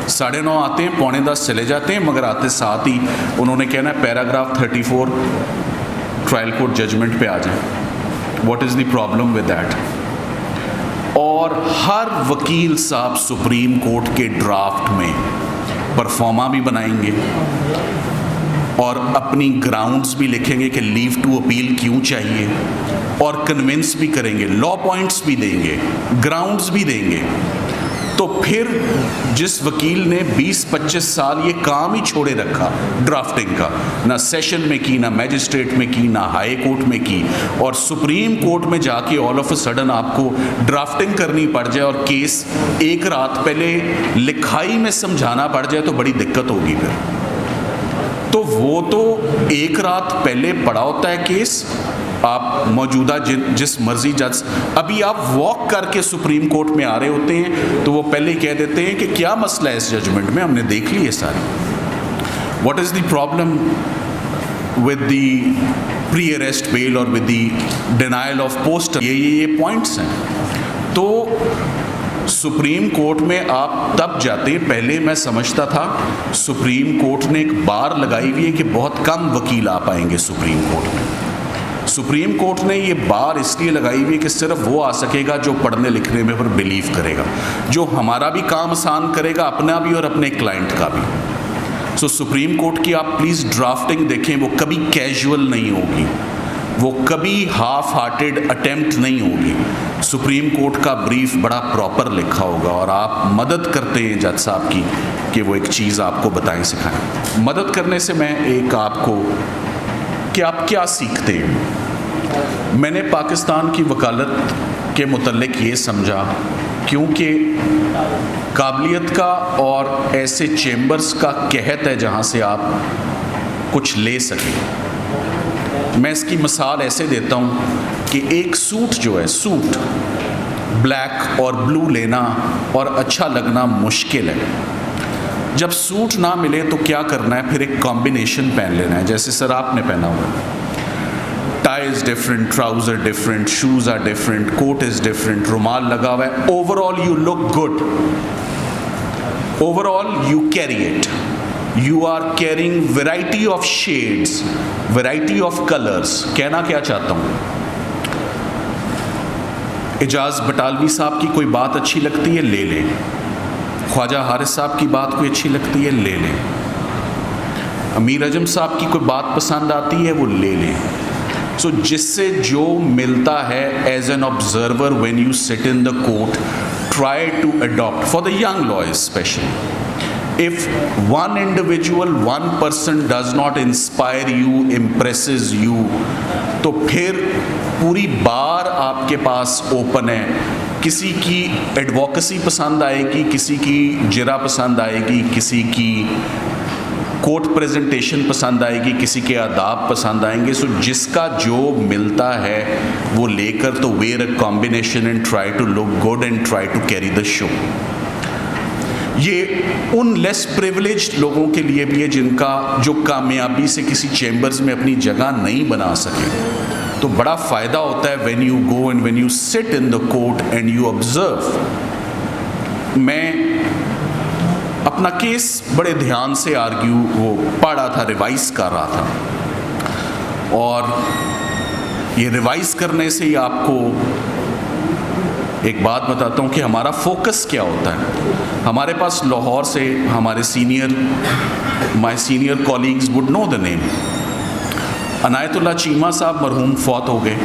9:30 आते हैं, 9:45 चले जाते हैं, मगर आते साथ ही उन्होंने कहना है पैराग्राफ 34 ट्रायल कोर्ट जजमेंट पे आ जाए। What is the problem with that? और हर वकील साहब सुप्रीम कोर्ट के ड्राफ्ट में परफॉर्मा भी बनाएंगे और अपनी ग्राउंड्स भी लिखेंगे कि लीव टू अपील क्यों चाहिए, और कन्विंस भी करेंगे, लॉ पॉइंट्स भी देंगे, ग्राउंड्स भी देंगे। तो फिर जिस वकील ने 20-25 साल ये काम ही छोड़े रखा ड्राफ्टिंग का, ना सेशन में की, ना मैजिस्ट्रेट में की, ना हाई कोर्ट में की, और सुप्रीम कोर्ट में जाके ऑल ऑफ अ सडन आपको ड्राफ्टिंग करनी पड़ जाए और केस एक रात पहले लिखाई में समझाना पड़ जाए तो बड़ी दिक्कत होगी फिर। तो वो तो एक रात पहले पड़ा होता है केस, आप मौजूदा जिस मर्जी जज, अभी आप वॉक करके सुप्रीम कोर्ट में आ रहे होते हैं तो वो पहले कह देते हैं कि क्या मसला है इस जजमेंट में, हमने देख ली है सारी। What is the problem with the pre arrest bail और with the denial of poster, ये पॉइंट्स हैं। तो सुप्रीम कोर्ट में आप तब जाते, पहले मैं समझता था सुप्रीम कोर्ट ने एक बार लगाई हुई है कि बहुत कम वकील आ पाएंगे सुप्रीम कोर्ट में। सुप्रीम कोर्ट ने ये बार इसलिए लगाई हुई है कि सिर्फ वो आ सकेगा जो पढ़ने लिखने में पर बिलीव करेगा, जो हमारा भी काम आसान करेगा, अपना भी और अपने क्लाइंट का भी। सो सुप्रीम कोर्ट की आप प्लीज़ ड्राफ्टिंग देखें, वो कभी कैजुअल नहीं होगी, वो कभी हाफ हार्टेड अटेम्प्ट नहीं होगी। सुप्रीम कोर्ट का ब्रीफ बड़ा प्रॉपर लिखा होगा और आप मदद करते हैं जज साहब की कि वो एक चीज़ आपको बताएं, सिखाएं। मदद करने से मैं एक आपको कि आप क्या सीखते हैं, मैंने पाकिस्तान की वकालत के मुतल्लिक ये समझा, क्योंकि काबिलियत का और ऐसे चेम्बर्स का कहत है जहाँ से आप कुछ ले सकें। मैं इसकी मिसाल ऐसे देता हूँ कि एक सूट जो है, सूट ब्लैक और ब्लू लेना और अच्छा लगना मुश्किल है। जब सूट ना मिले तो क्या करना है, फिर एक कॉम्बिनेशन पहन लेना है, जैसे सर आपने पहना हुआ है। Tie is different, trouser different, shoes are different, coat is different, रुमाल लगा हुआ है। Overall you look good, overall you carry it, you are carrying variety of shades, variety of colours. कहना क्या चाहता हूँ, एजाज बटालवी साहब की कोई बात अच्छी लगती है, ले लें। ख्वाजा हारिस साहब की बात कोई अच्छी लगती है, ले लें। अमीर अजम साहब की कोई बात पसंद आती है, वो ले लें। सो जिससे जो मिलता है as an observer when you sit in the court, try to adopt for the young lawyers specially. If one individual, one person does not inspire you, impresses you, तो फिर पूरी बार आपके पास ओपन है। किसी की एडवोकेसी पसंद आएगी, किसी की जिरा पसंद आएगी, किसी की कोर्ट प्रेजेंटेशन पसंद आएगी, किसी के आदाब पसंद आएंगे। सो जिसका जो मिलता है वो लेकर तो wear a combination and try to look good and try to carry the show. ये उन लेस प्रिविलेज्ड लोगों के लिए भी है जिनका जो कामयाबी से किसी चैम्बर्स में अपनी जगह नहीं बना सके, तो बड़ा फ़ायदा होता है when you go and when you sit in the court and you observe. मैं अपना केस बड़े ध्यान से आर्ग्यू वो पढ़ा था, रिवाइज कर रहा था, और ये रिवाइज करने से ही आपको एक बात बताता हूँ कि हमारा फोकस क्या होता है। हमारे पास लाहौर से हमारे my senior colleagues would know the name, Inayatullah Cheema साहब मरहूम फौत हो गए।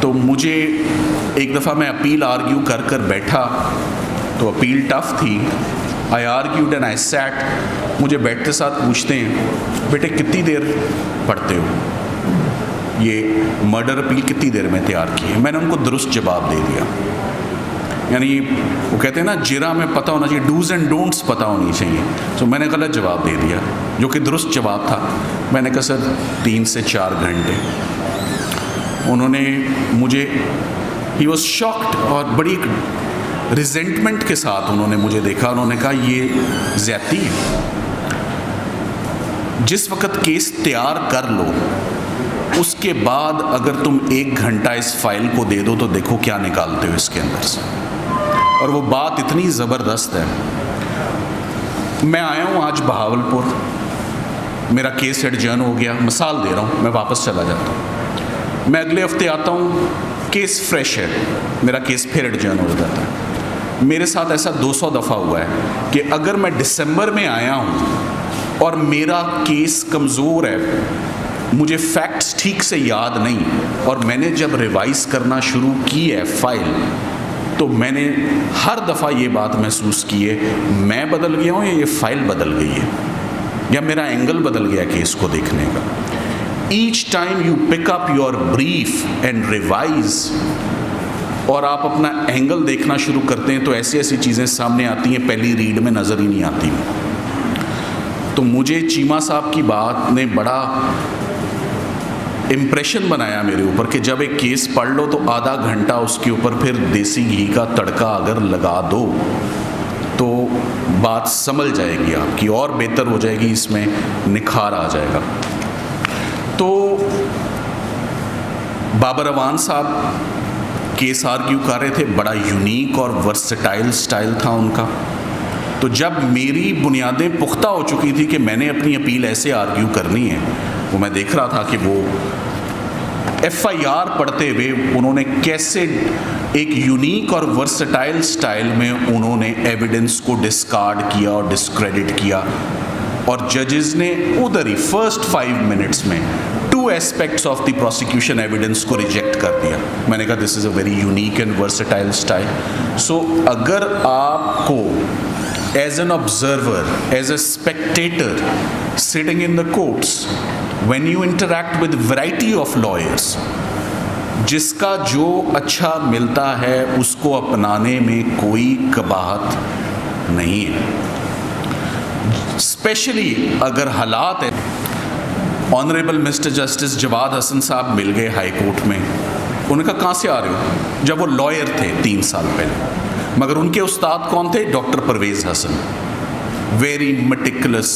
तो मुझे एक दफ़ा मैं अपील आर्ग्यू कर कर बैठा, तो अपील टफ थी। आई आर्ग्यूड एंड आई सैट। मुझे बैठते साथ पूछते हैं, बेटे कितनी देर पढ़ते हो, ये मर्डर अपील कितनी देर में तैयार की है? मैंने उनको दुरुस्त जवाब दे दिया। यानी वो कहते हैं ना, जिरा में पता होना चाहिए, डूज एंड डोंट्स पता होनी चाहिए। तो मैंने गलत जवाब दे दिया, जो कि दुरुस्त जवाब था। मैंने कहा सर 3 से 4 घंटे। उन्होंने मुझे, ही वॉज शॉक्ड, और बड़ी रिजेंटमेंट के साथ उन्होंने मुझे देखा। उन्होंने कहा ये ज़्यादती है। जिस वक़्त केस तैयार कर लो उसके बाद अगर तुम 1 घंटा इस फाइल को दे दो तो देखो क्या निकालते हो इसके अंदर से। और वो बात इतनी ज़बरदस्त है। मैं आया हूँ आज बहावलपुर, मेरा केस एडजर्न हो गया, मिसाल दे रहा हूँ, मैं वापस चला जाता हूँ। मैं अगले हफ्ते आता हूँ, केस फ्रेश है, मेरा केस फिर एडजर्न हो जाता है। मेरे साथ ऐसा 200 दफ़ा हुआ है कि अगर मैं दिसंबर में आया हूँ और मेरा केस कमज़ोर है, मुझे फैक्ट्स ठीक से याद नहीं, और मैंने जब रिवाइज़ करना शुरू की है फाइल, तो मैंने हर दफ़ा ये बात महसूस की है, मैं बदल गया हूँ या ये फाइल बदल गई है, या मेरा एंगल बदल गया केस को देखने का। Each time you pick up your brief and revise, और आप अपना एंगल देखना शुरू करते हैं, तो ऐसी ऐसी चीज़ें सामने आती हैं पहली रीड में नज़र ही नहीं आती। तो मुझे चीमा साहब की बात ने बड़ा इम्प्रेशन बनाया मेरे ऊपर कि जब एक केस पढ़ लो तो आधा घंटा उसके ऊपर फिर देसी घी का तड़का अगर लगा दो तो बात संभल जाएगी आपकी, और बेहतर हो जाएगी, इसमें निखार आ जाएगा। तो बाबर अवान साहब केस आर्ग्यू कर रहे थे, बड़ा यूनिक और वर्सेटाइल स्टाइल था उनका। तो जब मेरी बुनियादें पुख्ता हो चुकी थी कि मैंने अपनी अपील ऐसे आर्ग्यू करनी है, वो मैं देख रहा था कि वो FIR पढ़ते हुए उन्होंने कैसे एक यूनिक और वर्सेटाइल स्टाइल में उन्होंने एविडेंस को डिस्कार्ड किया और डिस्क्रेडिट किया, और जजेस ने उधर ही फर्स्ट 5 मिनट्स में 2 aspects of the prosecution evidence को रिजेक्ट कर दिया। मैंने कहा this is a very unique and versatile style. So अगर आपको as an observer, as a spectator sitting in the courts, when you interact with variety of lawyers, जिसका जो अच्छा मिलता है उसको अपनाने में कोई कबाहत नहीं है। स्पेशली अगर हालात है, honourable mister justice Jawad Hasan Sahib मिल गए हाई कोर्ट में। उन्होंने कहा कहाँ से आ रहे हो, जब वो लॉयर थे 3 साल पहले, मगर उनके उस्ताद कौन थे? Doctor Parvez Hasan, very meticulous,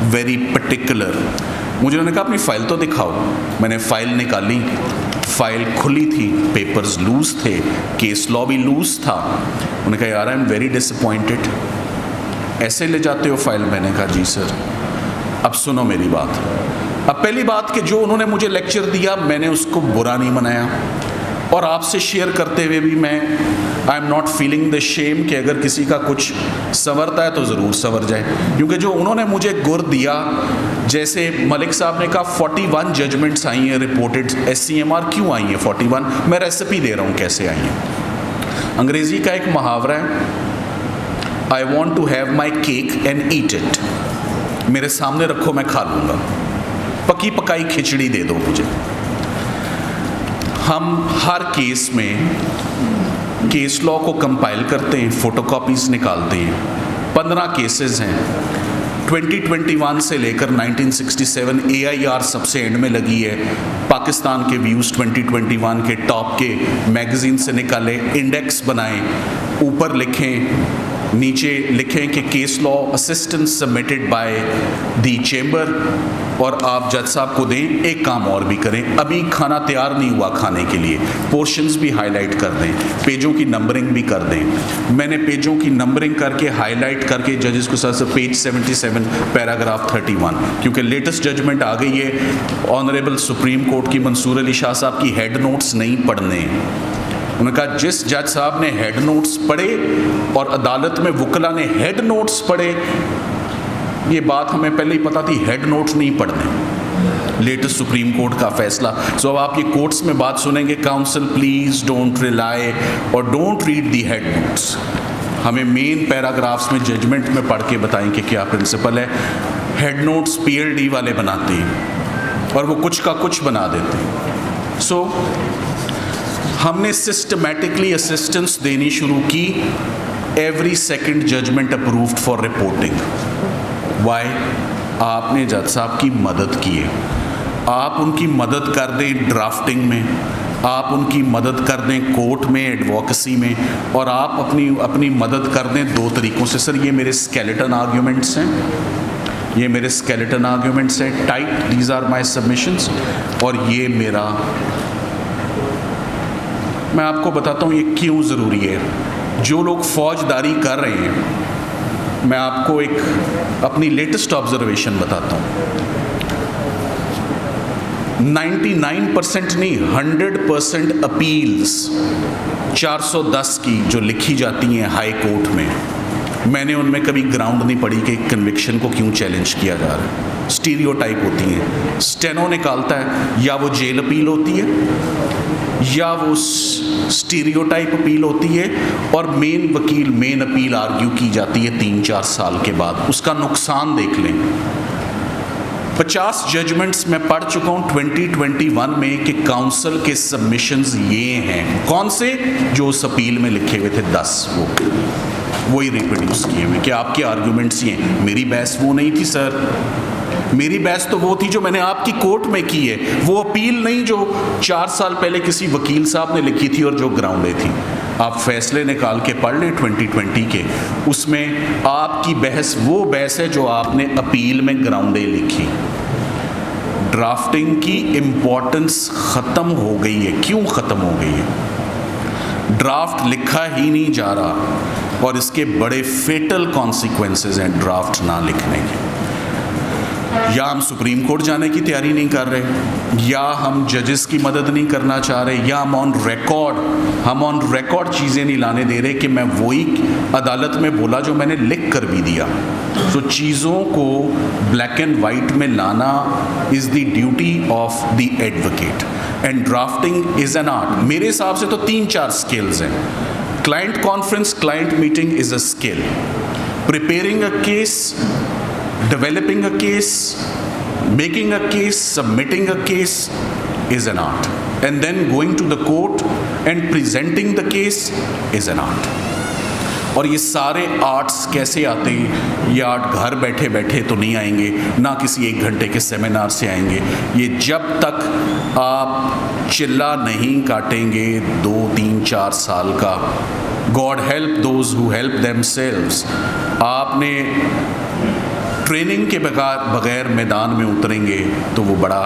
very particular. मुझे उन्होंने कहा अपनी फ़ाइल तो दिखाओ। मैंने फ़ाइल निकाली, फ़ाइल खुली थी, पेपर्स लूज़ थे, केस लॉ भी लूज़ था। उन्होंने कहा यार आई एम वेरी डिसअपॉइंटेड, ऐसे ले जाते हो फ़ाइल? मैंने कहा जी सर। अब सुनो मेरी बात। अब पहली बात कि जो उन्होंने मुझे लेक्चर दिया मैंने उसको बुरा नहीं मनाया, और आपसे शेयर करते हुए भी मैं I am not feeling the shame कि अगर किसी का कुछ संवरता है तो ज़रूर संवर जाए, क्योंकि जो उन्होंने मुझे गुर दिया, जैसे मलिक साहब ने कहा 41 जजमेंट्स आई हैं रिपोर्टेड, SCMR क्यों आई हैं 41? मैं रेसिपी दे रहा हूँ कैसे आई हैं। अंग्रेज़ी का एक मुहावरा है, I want to have my cake and eat it. मेरे सामने रखो मैं खा लूँगा, पकी पकाई खिचड़ी दे दो मुझे। हम हर केस में केस लॉ को कंपाइल करते हैं, फ़ोटोकॉपीज़ निकालते हैं। 15 केसेस हैं 2021 से लेकर 1967। AIR सबसे एंड में लगी है। पाकिस्तान के व्यूज़ 2021 के टॉप के मैगज़ीन से निकाले, इंडेक्स बनाएं, ऊपर लिखें, नीचे लिखें कि case law assistance submitted by the chamber, और आप जज साहब को दें। एक काम और भी करें, अभी खाना तैयार नहीं हुआ खाने के लिए, पोर्शंस भी हाईलाइट कर दें, पेजों की नंबरिंग भी कर दें। मैंने पेजों की नंबरिंग करके हाईलाइट करके जजेस को साथ पेज 77 पैराग्राफ 31, क्योंकि लेटेस्ट जजमेंट आ गई है ऑनरेबल सुप्रीम कोर्ट की, मंसूर अली शाह साहब की, हेड नोट्स नहीं पढ़ने। उन्होंने कहा जिस जज साहब ने हेड नोट्स पढ़े और अदालत में वकला ने हेड नोट्स पढ़े, ये बात हमें पहले ही पता थी, हेड नोट्स नहीं पढ़ने। लेटेस्ट सुप्रीम कोर्ट का फैसला। सो अब आप ये कोर्ट्स में बात सुनेंगे, काउंसिल प्लीज डोंट रिलाई और don't read the head notes. हमें मेन पैराग्राफ्स में जजमेंट में पढ़ के बताएं कि क्या प्रिंसिपल है। हेड नोट्स PLD वाले बनाते हैं और वो कुछ का कुछ बना देते हैं। सो हमने सिस्टमैटिकली असिस्टेंस देनी शुरू की। Every second judgement approved for reporting. Why? आपने जज साहब की मदद की है। आप उनकी मदद कर दें ड्राफ्टिंग में, आप उनकी मदद कर दें कोर्ट में एडवोकेसी में, और आप अपनी मदद कर दें 2 तरीक़ों से। सर ये मेरे स्केलेटन आर्ग्यूमेंट्स हैं, ये मेरे स्केलेटन आर्ग्यूमेंट्स हैं, tight, these are my submissions, और ये मेरा, मैं आपको बताता हूँ ये क्यों ज़रूरी है। जो लोग फौजदारी कर रहे हैं, मैं आपको एक अपनी लेटेस्ट ऑब्जर्वेशन बताता हूँ। 99% नहीं 100% अपील्स 410 की जो लिखी जाती हैं हाई कोर्ट में, मैंने उनमें कभी ग्राउंड नहीं पढ़ी कि कन्विक्शन को क्यों चैलेंज किया जा रहा है। स्टीरियोटाइप होती हैं, स्टेनो निकालता है, या वो जेल अपील होती है या वो स्टीरियोटाइप अपील होती है, और मेन अपील आर्ग्यू की जाती है 3-4 साल के बाद। उसका नुकसान देख लें। 50 जजमेंट्स मैं पढ़ चुका हूँ 2021 में कि काउंसिल के सबमिशंस ये हैं। कौन से? जो उस अपील में लिखे हुए थे 10, वही रिप्रोड्यूस किए हुए कि आपके आर्ग्यूमेंट्स ये हैं। मेरी बहस वो नहीं थी सर, मेरी बहस तो वो थी जो मैंने आपकी कोर्ट में की है, वो अपील नहीं जो 4 साल पहले किसी वकील साहब ने लिखी थी और जो ग्राउंडेड थी। आप फैसले निकाल के पढ़ लें 2020 के, उसमें आपकी बहस वो बहस है जो आपने अपील में ग्राउंडेड लिखी। ड्राफ्टिंग की इम्पोर्टेंस ख़त्म हो गई है। क्यों ख़त्म हो गई है? ड्राफ्ट लिखा ही नहीं जा रहा और इसके बड़े फेटल कॉन्सिक्वेंसेस हैं ड्राफ्ट ना लिखने के। या हम सुप्रीम कोर्ट जाने की तैयारी नहीं कर रहे, या हम जजेस की मदद नहीं करना चाह रहे, या हम ऑन रिकॉर्ड चीज़ें नहीं लाने दे रहे कि मैं वही अदालत में बोला जो मैंने लिख कर भी दिया। तो चीज़ों को ब्लैक एंड वाइट में लाना is the duty of the advocate, and drafting is an art. मेरे हिसाब से तो 3-4 स्किल्स हैं। Client conference, client meeting is a skill, preparing a case, developing a case, making a case, submitting a case is an art, and then going to the court and presenting the case is an art. और ये सारे arts कैसे आते हैं? ये art घर बैठे बैठे तो नहीं आएंगे, ना किसी 1 घंटे के सेमिनार से आएंगे। ये जब तक आप चिल्ला नहीं काटेंगे 2-3-4 साल का, God help those who help themselves, आपने ट्रेनिंग के बगैर मैदान में उतरेंगे तो वो बड़ा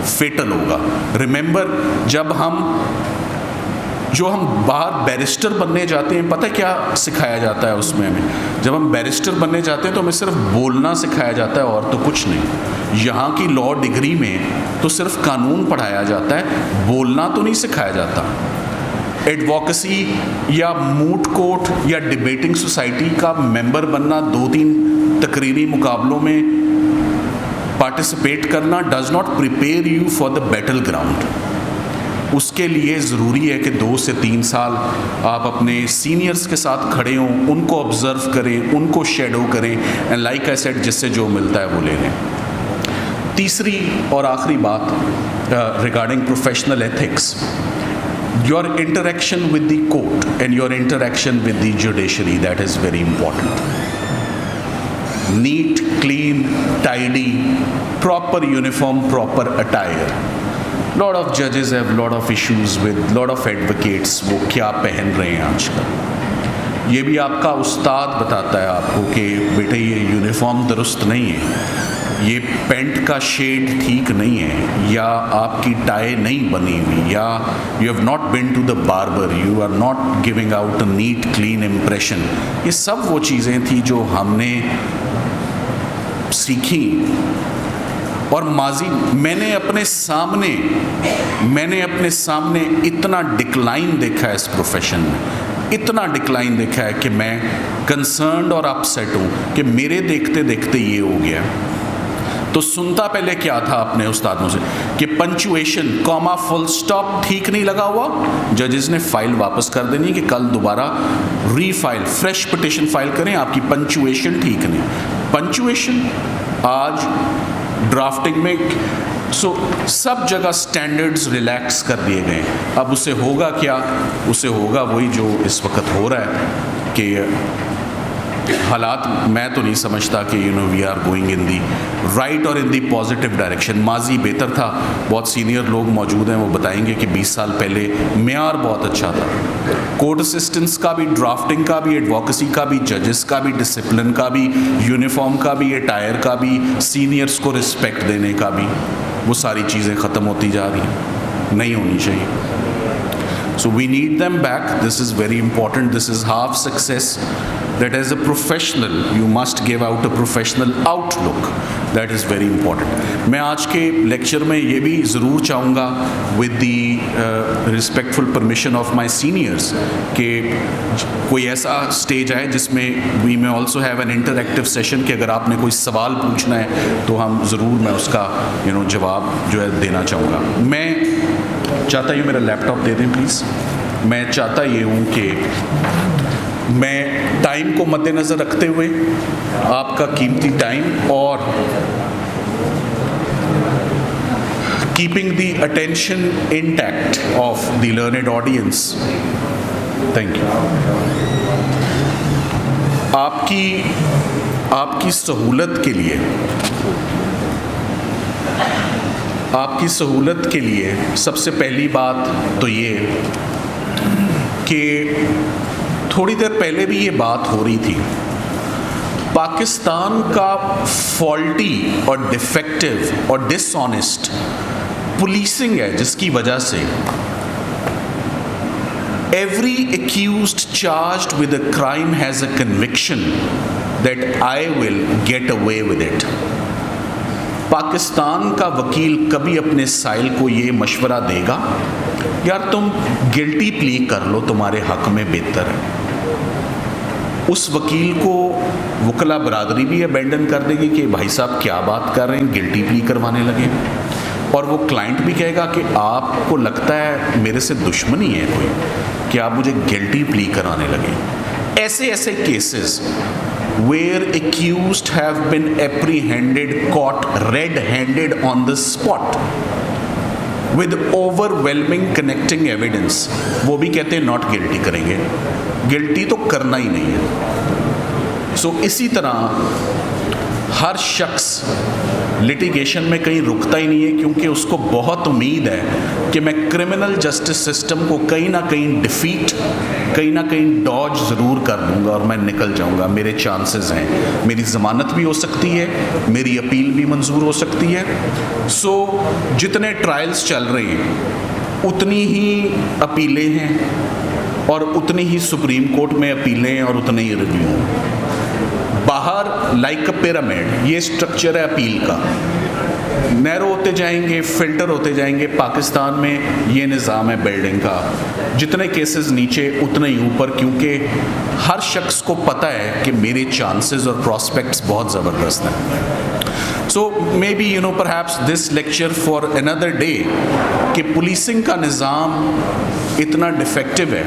फेटल होगा। रिमेंबर, जब हम बाहर बैरिस्टर बनने जाते हैं, पता है क्या सिखाया जाता है उसमें हमें? जब हम बैरिस्टर बनने जाते हैं तो हमें सिर्फ बोलना सिखाया जाता है और तो कुछ नहीं। यहाँ की लॉ डिग्री में तो सिर्फ कानून पढ़ाया जाता है, बोलना तो नहीं सिखाया जाता। एडवोकेसी या मूट कोर्ट या डिबेटिंग सोसाइटी का मेंबर बनना, 2-3 तकरीरी मुकाबलों में पार्टिसिपेट करना does not prepare you for the battle ground. उसके लिए ज़रूरी है कि 2 से 3 साल आप अपने सीनियर्स के साथ खड़े हों, उनको ऑब्ज़र्व करें, उनको शेडो करें, एंड लाइक आई सेड, जिससे जो मिलता है वो ले लें। तीसरी और आखिरी बात regarding professional ethics, your interaction with the court and your interaction with the judiciary, that is very important. Neat, clean, tidy, proper uniform, proper attire. Lot of judges have lot of issues with lot of advocates, वो क्या पहन रहे हैं आजकल। ये भी आपका उस्ताद बताता है आपको कि बेटे ये यूनिफॉर्म दुरुस्त नहीं है, ये पेंट का शेड ठीक नहीं है, या आपकी टाई नहीं बनी हुई, या you have not been to the barber, you are not giving out a neat clean impression. ये सब वो चीज़ें थी जो हमने सीखी, और माजी मैंने अपने सामने इतना डिक्लाइन देखा है इस प्रोफेशन में, इतना डिक्लाइन देखा है कि मैं कंसर्न्ड और अपसेट हूँ कि मेरे देखते देखते ये हो गया। तो सुनता पहले क्या था अपने उस्तादों से कि पंचुएशन, कॉमा, फुल स्टॉप ठीक नहीं लगा हुआ, जजेस ने फाइल वापस कर देनी कि कल दोबारा रीफाइल, फ्रेश पिटिशन फाइल करें, आपकी पंचुएशन ठीक नहीं। पंचुएशन आज ड्राफ्टिंग में सब जगह स्टैंडर्ड्स रिलैक्स कर दिए गए। अब उसे होगा क्या? उसे होगा वही जो इस वक्त हो रहा है कि हालात, मैं तो नहीं समझता कि we are going in the right और इन दी पॉजिटिव डायरेक्शन। माजी बेहतर था, बहुत सीनियर लोग मौजूद हैं, वो बताएंगे कि 20 साल पहले मेयार बहुत अच्छा था, कोर्ट असिस्टेंट्स का भी, ड्राफ्टिंग का भी, एडवोकेसी का भी, जजेस का भी, डिसिप्लिन का भी, यूनिफॉर्म का भी, अटायर का भी, सीनियर्स को रिस्पेक्ट देने का भी। वो सारी चीज़ें ख़त्म होती जा रही हैं, नहीं होनी चाहिए। So we need them back. This is very important. This is half success. That as a professional, you must give out a professional outlook. That is very important. मैं आज के लेक्चर में ये भी ज़रूर चाहूँगा, with the respectful permission of my seniors, कि कोई ऐसा स्टेज आए जिसमें we may also have an interactive session, कि अगर आपने कोई सवाल पूछना है तो हम ज़रूर, मैं उसका जवाब जो है देना चाहूँगा। मैं चाहता हूँ, मेरा लैपटॉप दे दें प्लीज़। मैं चाहता ये हूँ कि मैं टाइम को मद्देनज़र रखते हुए, आपका कीमती टाइम और keeping the attention intact of the learned audience, thank you, आपकी सहूलत के लिए सबसे पहली बात तो ये कि थोड़ी देर पहले भी ये बात हो रही थी, पाकिस्तान का फॉल्टी और डिफेक्टिव और डिसऑनेस्ट पुलिसिंग है, जिसकी वजह से every accused charged with a crime has a conviction that I will get away with it. Pakistan का वकील कभी अपने साइल को ये मशवरा देगा, यार तुम गिल्टी प्ली कर लो, तुम्हारे हक में बेहतर है। उस वकील को वकला बरादरी भी अबेंडन कर देगी कि भाई साहब क्या बात कर रहे हैं, गिल्टी प्ली करवाने लगे। और वो क्लाइंट भी कहेगा कि आपको लगता है मेरे से दुश्मनी है कोई कि आप मुझे गिल्टी प्ली कराने लगे। ऐसे ऐसे cases where accused have been apprehended, caught red-handed on the spot with overwhelming connecting evidence, वो भी कहते हैं नॉट गिल्टी करेंगे, गिल्टी तो करना ही नहीं है। सो इसी तरह हर शख्स लिटिगेशन में कहीं रुकता ही नहीं है, क्योंकि उसको बहुत उम्मीद है कि मैं क्रिमिनल जस्टिस सिस्टम को कहीं ना कहीं डिफीट, कहीं ना कहीं डॉज ज़रूर कर दूंगा और मैं निकल जाऊंगा, मेरे चांसेस हैं, मेरी ज़मानत भी हो सकती है, मेरी अपील भी मंजूर हो सकती है। सो जितने ट्रायल्स चल रहे हैं उतनी ही अपीलें हैं और उतनी ही सुप्रीम कोर्ट में अपीलें हैं और उतने ही रिव्यू। बाहर लाइक अ पिरामिड ये स्ट्रक्चर है अपील का, नैरो होते जाएंगे, फिल्टर होते जाएंगे। पाकिस्तान में ये निज़ाम है बिल्डिंग का, जितने केसेस नीचे उतने ही ऊपर, क्योंकि हर शख्स को पता है कि मेरे चांसेस और प्रॉस्पेक्ट्स बहुत ज़बरदस्त हैं। So maybe you know perhaps this lecture for another day कि पुलिसिंग का निज़ाम इतना डिफेक्टिव है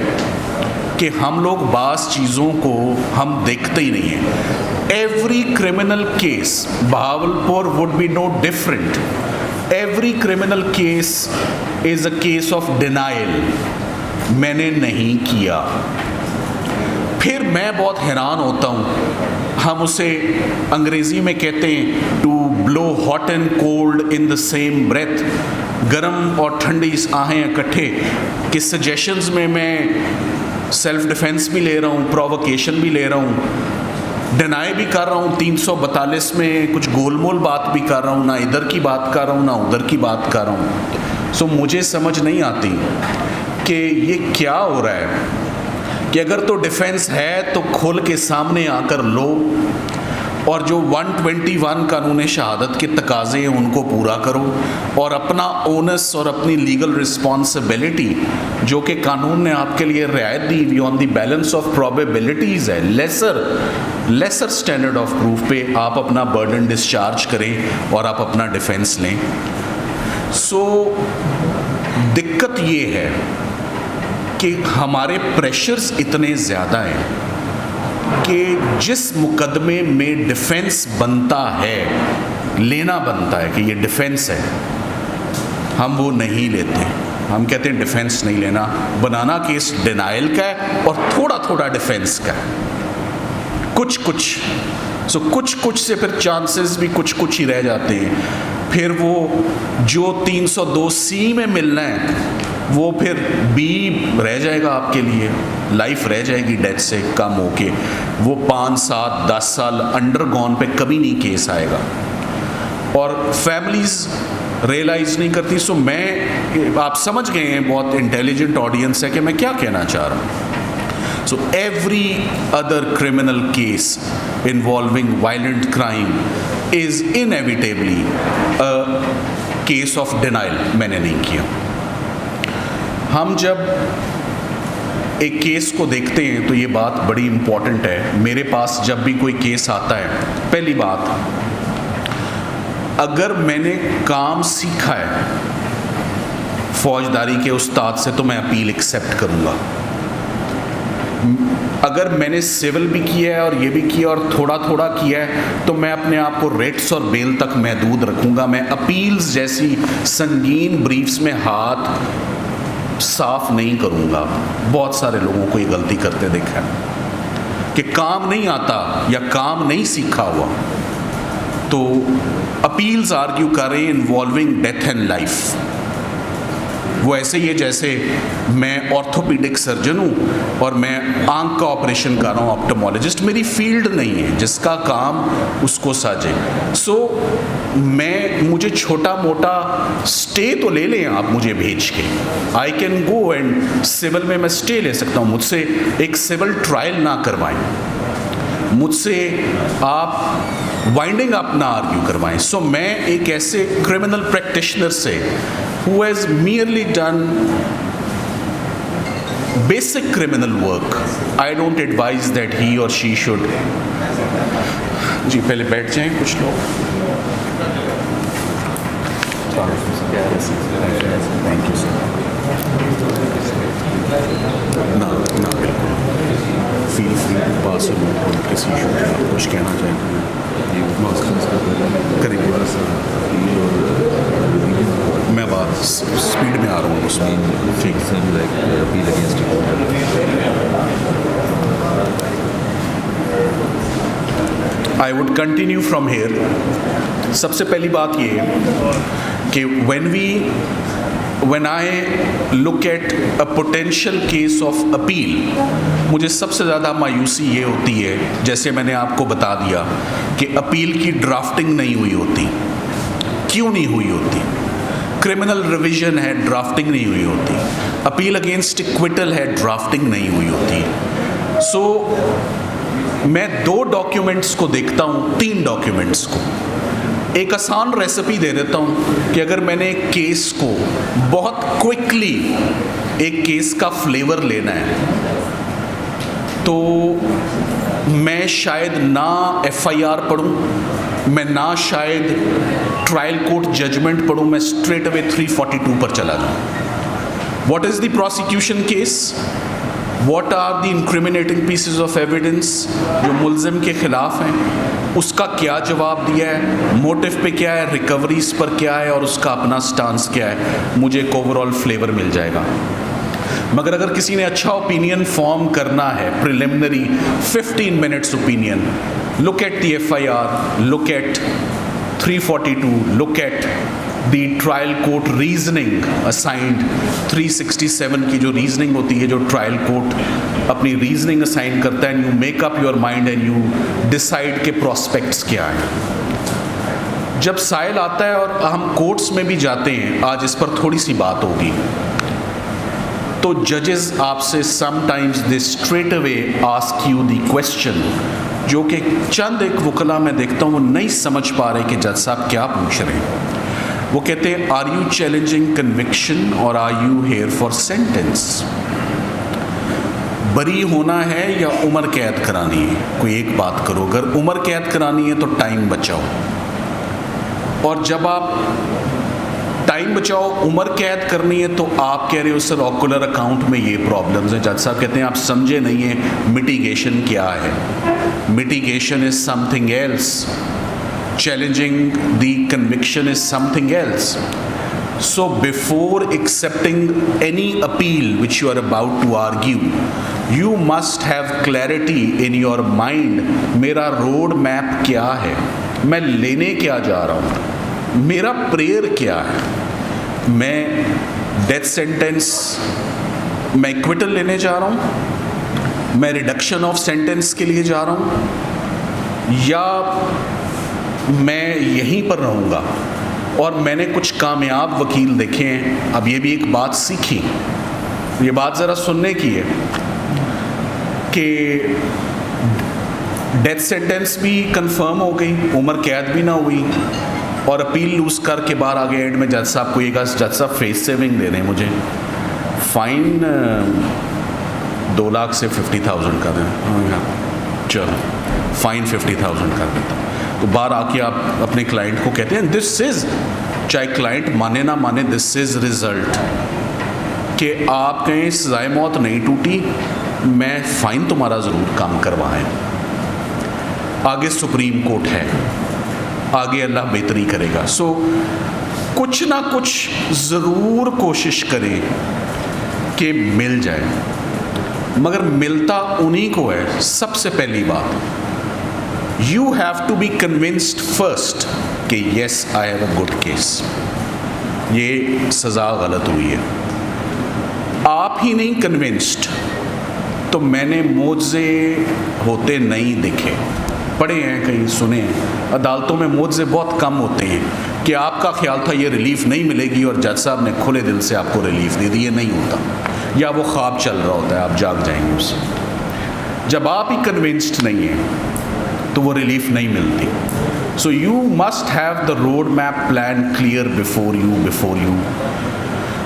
कि हम लोग बास चीज़ों को हम देखते ही नहीं हैं। Every criminal case, Bahawalpur would be no different. Every criminal case is a case of denial. मैंने नहीं किया। फिर मैं बहुत हैरान होता हूँ, हम उसे अंग्रेज़ी में कहते हैं to blow hot and cold in the same breath, गर्म और ठंडी आहें इकट्ठे, कि सजेशंस में मैं सेल्फ डिफेंस भी ले रहा हूँ, प्रोवोकेशन भी ले रहा हूँ, डिनाई भी कर रहा हूँ, 342 में कुछ गोलमोल बात भी कर रहा हूँ, ना इधर की बात कर रहा हूँ ना उधर की बात कर रहा हूँ। सो मुझे समझ नहीं आती कि ये क्या हो रहा है कि अगर तो डिफेंस है तो खुल के सामने आकर लो, और जो 121 कानून शहादत के तकाजे हैं उनको पूरा करो, और अपना ओनस और अपनी लीगल रिस्पॉन्सिबिलिटी जो कि कानून ने आपके लिए रियायत दी हुई on the balance of probabilities है, लेसर स्टैंडर्ड ऑफ प्रूफ पे आप अपना बर्डन डिस्चार्ज करें और आप अपना डिफेंस लें। सो दिक्कत ये है कि हमारे प्रेशर्स इतने ज़्यादा हैं कि जिस मुकदमे में डिफेंस बनता है, लेना बनता है कि ये डिफेंस है, हम वो नहीं लेते। हम कहते हैं डिफेंस नहीं लेना, बनाना केस डिनाइल का है और थोड़ा थोड़ा डिफेंस का है, कुछ कुछ से फिर चांसेस भी कुछ ही रह जाते हैं। फिर वो जो 302C में मिलना है वो फिर बी रह जाएगा आपके लिए, लाइफ रह जाएगी डेथ से कम होके, वो 5, 7, 10 साल अंडरगॉन पे कभी नहीं केस आएगा और फैमिलीज़ रियलाइज़ नहीं करती। सो मैं, आप समझ गए हैं, बहुत इंटेलिजेंट ऑडियंस है कि मैं क्या कहना चाह रहा हूँ। So every other criminal case involving violent crime is inevitably a case of denial, मैंने नहीं किया। हम जब एक केस को देखते हैं तो ये बात बड़ी इम्पॉर्टेंट है। मेरे पास जब भी कोई केस आता है, पहली बात, अगर मैंने काम सीखा है फौजदारी के उस्ताद से तो मैं अपील एक्सेप्ट करूँगा। अगर मैंने सिविल भी किया है और ये भी किया और थोड़ा थोड़ा किया है तो मैं अपने आप को रेट्स और बेल तक महदूद रखूँगा। मैं अपील्स जैसी संगीन ब्रीफ्स में हाथ साफ नहीं करूँगा। बहुत सारे लोगों को ये गलती करते देखा है कि काम नहीं आता या काम नहीं सीखा हुआ तो अपील्स आर्ग्यू करें इन्वॉल्विंग डेथ एंड लाइफ, वो ऐसे ही है जैसे मैं ऑर्थोपीडिक सर्जन हूँ और मैं आंख का ऑपरेशन कर रहा हूँ, ऑप्टोमोलॉजिस्ट मेरी फील्ड नहीं है, जिसका काम उसको साजे। सो मुझे छोटा मोटा स्टे तो ले लें आप मुझे भेज के, I can go and civil में मैं स्टे ले सकता हूँ, मुझसे एक सिविल ट्रायल ना करवाएं, मुझसे आप वाइंडिंग अप ना आर्ग्यू करवाएं। सो मैं एक ऐसे क्रिमिनल प्रैक्टिशनर से who has merely done basic criminal work, I don't advise that he और शी शुड। जी पहले बैठ जाएं कुछ लोग। Thank you sir. ना ना बिल्कुल फील फ्री पास किसी इशू पे आप कुछ कहना चाहेंगे करेंगे। मैं बात स्पीड में आ रहा हूँ उसमें, ठीक I would continue from here. सबसे पहली बात ये कि when I look at a potential case of appeal, मुझे सबसे ज़्यादा मायूसी ये होती है, जैसे मैंने आपको बता दिया कि अपील की ड्राफ्टिंग नहीं हुई होती। क्यों नहीं हुई होती? क्रिमिनल रिवीजन है, ड्राफ्टिंग नहीं हुई होती। अपील अगेंस्ट इक्विटल है, ड्राफ्टिंग नहीं हुई होती। सो मैं 2 डॉक्यूमेंट्स को देखता हूँ, 3 डॉक्यूमेंट्स को। एक आसान रेसिपी दे देता हूँ कि अगर मैंने एक केस को बहुत क्विकली एक केस का फ्लेवर लेना है तो मैं शायद ना FIR पढ़ूँ, मैं ना शायद ट्रायल कोर्ट जजमेंट पढ़ूँ, मैं स्ट्रेट अवे 342 पर चला जाऊँ। What is the prosecution case? What are the incriminating pieces of evidence जो मुल्ज़िम के ख़िलाफ़ हैं, उसका क्या जवाब दिया है, मोटिव पे क्या है, रिकवरीज पर क्या है और उसका अपना स्टांस क्या है, मुझे एक ओवरऑल फ्लेवर मिल जाएगा। मगर अगर किसी ने अच्छा ओपिनियन फॉर्म करना है, preliminary 15 minutes opinion, look at the FIR, look at 342, look at the trial court reasoning assigned 367 की जो रीजनिंग होती है, जो ट्रायल कोर्ट अपनी रीजनिंग असाइन करता है, you make up your mind and you decide के प्रोस्पेक्ट्स क्या है। जब साइल आता है और हम कोर्ट्स में भी जाते हैं, आज इस पर थोड़ी सी बात होगी, तो जजेस आपसे sometimes they straight away ask you the question जो कि चंद एक वकला मैं देखता हूँ वो नहीं समझ पा रहे कि जज साहब क्या पूछ रहे हैं। वो कहते हैं आर यू चैलेंजिंग कन्विक्शन और are you here for sentence? बरी होना है या उम्र कैद करानी है? कोई एक बात करो, अगर उम्र कैद करानी है तो टाइम बचाओ, और जब आप टाइम बचाओ उम्र कैद करनी है तो आप कह रहे हो सर ऑकुलर अकाउंट में ये प्रॉब्लम्स हैं। जज साहब कहते हैं आप समझे नहीं है मिटिगेशन क्या है। Mitigation is something else, challenging the conviction is something else. So before accepting any appeal which you are about to argue, you must have clarity in your mind, मेरा रोड मैप क्या है, मैं लेने क्या जा रहा हूँ, मेरा प्रेयर क्या है, मैं डेथ सेंटेंस, मैं एक्विटल लेने जा रहा हूँ, मैं रिडक्शन ऑफ सेंटेंस के लिए जा रहा हूँ, या मैं यहीं पर रहूँगा। और मैंने कुछ कामयाब वकील देखे हैं। अब ये भी एक बात सीखी, ये बात ज़रा सुनने की है कि डेथ सेंटेंस भी कंफर्म हो गई, उम्र कैद भी ना हुई और अपील लूज़ करके बाहर आ गए। एंड में जज साहब को ये कहा जज साहब फेस सेविंग दे दें मुझे, फ़ाइन 2 लाख से 50,000 कर दें, चलो फ़ाइन 50,000 कर देता हूँ। तो बाहर आके आप अपने क्लाइंट को कहते हैं दिस इज़, चाहे क्लाइंट माने ना माने, दिस इज़ रिज़ल्ट कि आप कहें सज़ाए मौत नहीं टूटी, मैं फ़ाइन तुम्हारा ज़रूर काम करवाएं। आगे सुप्रीम कोर्ट है, आगे अल्लाह बेहतरी करेगा। सो कुछ ना कुछ ज़रूर कोशिश करें कि मिल जाए, मगर मिलता उन्हीं को है। सबसे पहली बात, you have to be convinced first कि yes I have a good case, ये सज़ा गलत हुई है। आप ही नहीं कन्विंस्ड तो मैंने मुझसे होते नहीं दिखे। पढ़े हैं, कहीं सुने हैं, अदालतों में मुझसे बहुत कम होते हैं कि आपका ख्याल था ये रिलीफ नहीं मिलेगी और जज साहब ने खुले दिल से आपको रिलीफ दे दी। ये नहीं होता, या वो ख्वाब चल रहा होता है, आप जाग जाएंगे उससे। जब आप ही कन्विंस्ड नहीं हैं तो वो रिलीफ नहीं मिलती। So you must have the road map plan clear before you.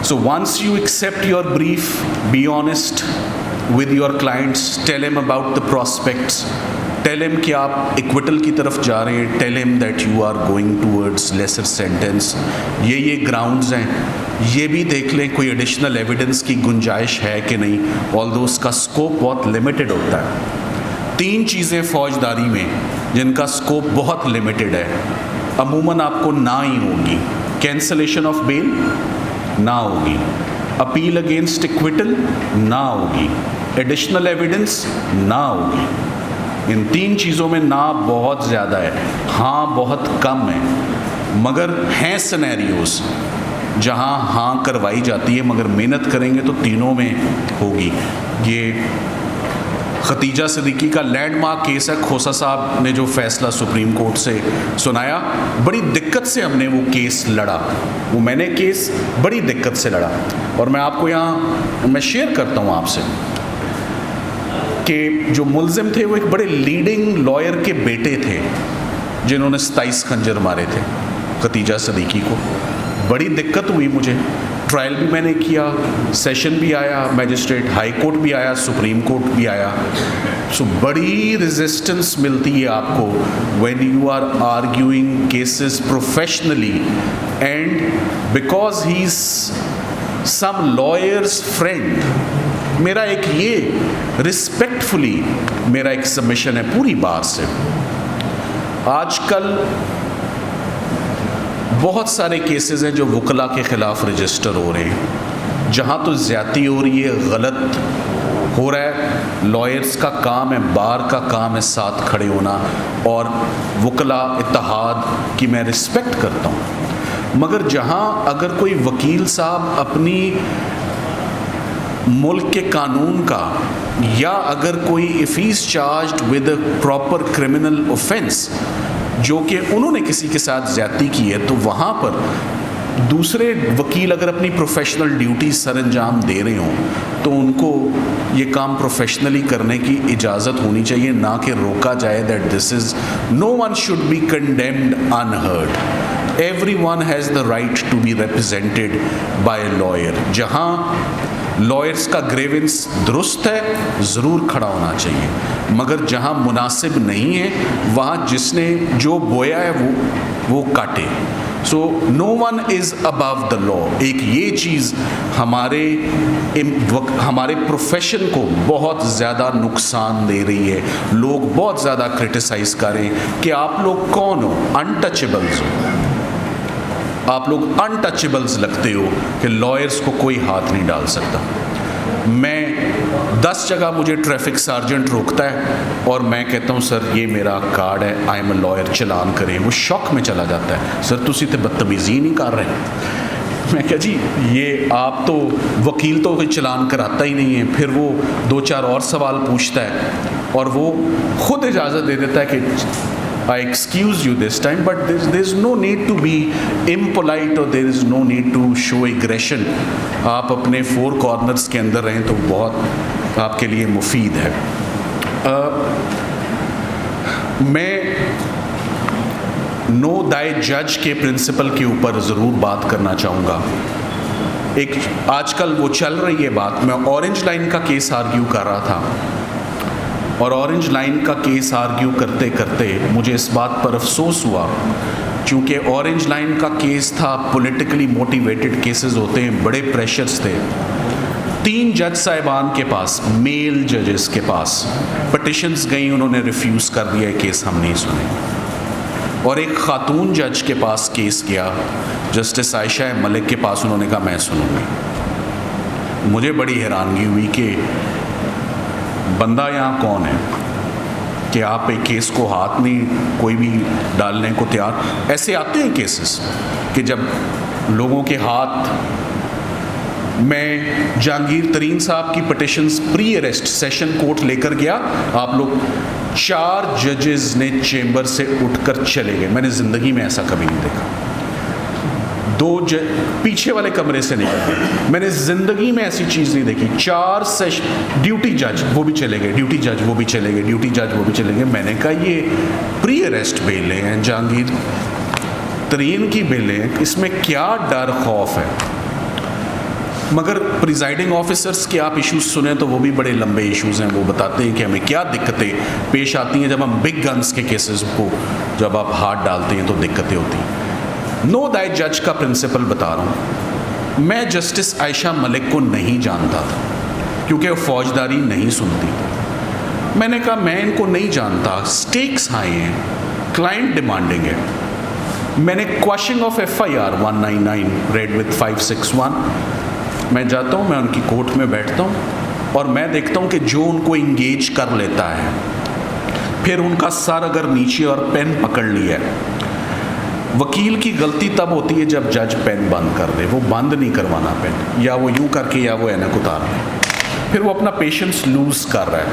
So once you accept your brief, be honest with your clients, tell him about the prospects, tell him कि आप acquittal की तरफ जा रहे हैं, tell him that you are going towards lesser sentence, ये grounds हैं, ये भी देख लें कोई additional evidence की गुंजाइश है कि नहीं, although उसका scope बहुत limited होता है। 3 चीज़ें फौजदारी में जिनका scope बहुत limited है, अमूमन आपको ना ही होगी। कैंसलेशन ऑफ बेल ना होगी, अपील अगेंस्ट एक्विटल ना होगी, एडिशनल एविडेंस ना होगी। इन 3 चीज़ों में ना बहुत ज़्यादा है, हाँ बहुत कम है। मगर हैं सिनेरियोज जहाँ हाँ करवाई जाती है, मगर मेहनत करेंगे तो तीनों में होगी। ये खतीजा सिद्दीकी का लैंडमार्क केस है। खोसा साहब ने जो फैसला सुप्रीम कोर्ट से सुनाया, बड़ी दिक्कत से हमने वो केस लड़ा, वो मैंने केस बड़ी दिक्कत से लड़ा। और मैं आपको यहाँ मैं शेयर करता हूँ आपसे कि जो मुल्जिम थे वो एक बड़े लीडिंग लॉयर के बेटे थे जिन्होंने 27 खंजर मारे थे खतीजा सिद्दीकी को। बड़ी दिक्कत हुई मुझे, ट्रायल भी मैंने किया, सेशन भी आया, मैजिस्ट्रेट हाई कोर्ट भी आया, सुप्रीम कोर्ट भी आया। सो बड़ी रेजिस्टेंस मिलती है आपको when you are arguing cases professionally, and because he is some lawyer's friend. मेरा एक ये रिस्पेक्टफुली मेरा एक सबमिशन है पूरी बात से। आजकल बहुत सारे केसेस हैं जो वकला के ख़िलाफ़ रजिस्टर हो रहे हैं, जहाँ तो ज़्यादती हो रही है, गलत हो रहा है। लॉयर्स का काम है, बार का काम है साथ खड़े होना, और वकला इत्तेहाद की मैं रिस्पेक्ट करता हूँ। मगर जहाँ अगर कोई वकील साहब अपनी मुल्क के कानून का, या अगर कोई if he is charged with a proper criminal offence जो कि उन्होंने किसी के साथ ज़्यादती की है, तो वहाँ पर दूसरे वकील अगर अपनी प्रोफेशनल ड्यूटी सर अंजाम दे रहे हों तो उनको ये काम प्रोफेशनली करने की इजाज़त होनी चाहिए, ना कि रोका जाए that this is no one should be condemned unheard. Everyone has the right to be represented by a lawyer. जहाँ लॉयर्स का ग्रेवेंस दुरुस्त है, ज़रूर खड़ा होना चाहिए, मगर जहाँ मुनासिब नहीं है वहाँ जिसने जो बोया है वो काटे। So no one is above the law. एक ये चीज़ हमारे प्रोफेशन को बहुत ज़्यादा नुकसान दे रही है। लोग बहुत ज़्यादा क्रिटिसाइज़ करें कि आप लोग कौन हो, अनटचेबल्स हो, आप लोग अनटचेबल्स लगते हो कि लॉयर्स को कोई हाथ नहीं डाल सकता। मैं 10 जगह मुझे ट्रैफिक सार्जेंट रोकता है और मैं कहता हूँ सर ये मेरा कार्ड है, आई एम अ लॉयर, चलान करें। वो शॉक में चला जाता है, सर तुसी तो बदतमीजी नहीं कर रहे। मैं कहा जी ये आप तो वकील तो कोई चलान कराता ही नहीं है। फिर वो 2-4 और सवाल पूछता है और वो खुद इजाज़त दे देता है कि I excuse you this time, but there's no need to be impolite or there is no need to show aggression. आप अपने 4 corners के अंदर रहें तो बहुत आपके लिए मुफीद है। मैं नो दाय जज के प्रिंसिपल के ऊपर ज़रूर बात करना चाहूँगा। एक आजकल वो चल रही है बात, मैं ऑरेंज लाइन का केस आर्ग्यू कर रहा था और ऑरेंज लाइन का केस आर्ग्यू करते करते मुझे इस बात पर अफसोस हुआ, क्योंकि ऑरेंज लाइन का केस था, पॉलिटिकली मोटिवेटेड केसेस होते हैं, बड़े प्रेशर्स थे। 3 जज साहिबान के पास, मेल जजेस के पास पटिशन्स गई, उन्होंने रिफ्यूज़ कर दिया, केस हम नहीं सुने। और एक ख़ातून जज के पास केस गया, जस्टिस आयशा मलिक के पास, उन्होंने कहा मैं सुनूंगी। मुझे बड़ी हैरानगी हुई कि बंदा यहाँ कौन है कि आप एक केस को हाथ नहीं कोई भी डालने को तैयार। ऐसे आते हैं केसेस कि जब लोगों के हाथ मैं जहांगीर तरीन साहब की petitions pre arrest session court लेकर गया। आप लोग 4 जजेस ने चेंबर से उठकर चले गए। मैंने ज़िंदगी में ऐसा कभी नहीं देखा। 2 पीछे वाले कमरे से निकल गए। मैंने ज़िंदगी में ऐसी चीज़ नहीं देखी। 4 सेशन, ड्यूटी जज वो भी चले गए, ड्यूटी जज वो भी चले गए, ड्यूटी जज वो भी चले गए। मैंने कहा ये प्री अरेस्ट बेलें हैं, जहांगीर तरीन की बेलें, इसमें क्या डर खौफ है। मगर प्रिजाइडिंग ऑफिसर्स के आप इश्यूज सुने तो वो भी बड़े लंबे इश्यूज हैं। वो बताते हैं कि हमें क्या दिक्कतें पेश आती हैं जब हम बिग गन्स के केसेस को जब आप हाथ डालते हैं तो दिक्कतें होती हैं। नो दाई जज का प्रिंसिपल बता रहा हूँ। मैं जस्टिस आयशा मलिक को नहीं जानता था क्योंकि वो फौजदारी नहीं सुनती। मैंने कहा मैं इनको नहीं जानता, स्टेक्स हाई हैं, क्लाइंट डिमांडिंग है। मैंने question of FIR 199 read with 561। मैं जाता हूँ, मैं उनकी कोर्ट में बैठता हूँ और मैं देखता हूँ कि जो उनको इंगेज कर लेता है, फिर उनका सर अगर नीचे और पेन पकड़ लिया है। वकील की गलती तब होती है जब जज पेन बंद कर दे। वो बंद नहीं करवाना पेन, या वो यूं करके या वो ऐनक उतार दे, फिर वो अपना पेशेंस लूज कर रहा है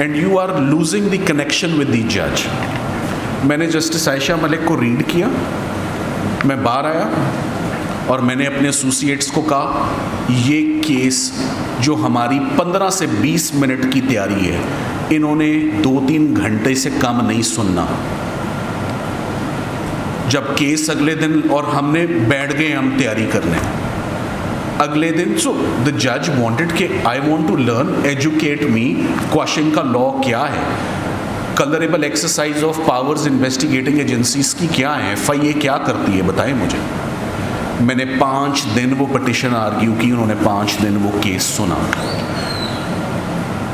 and you are losing the connection with the जज। मैंने जस्टिस आयशा मलिक को रीड किया, मैं बाहर आया और मैंने अपने एसोसिएट्स को कहा ये केस जो हमारी 15 से 20 मिनट की तैयारी है, इन्होंने 2-3 घंटे से कम नहीं सुनना। जब केस अगले दिन और हमने बैठ गए हम तैयारी करने अगले दिन, सो द जज वांटेड कि I want to learn, educate me, question का लॉ क्या है, colourable exercise of powers investigating agencies की क्या है, FIA क्या करती है, बताएं मुझे। मैंने 5 दिन वो पिटिशन आर्ग्यू की, उन्होंने 5 दिन वो केस सुना।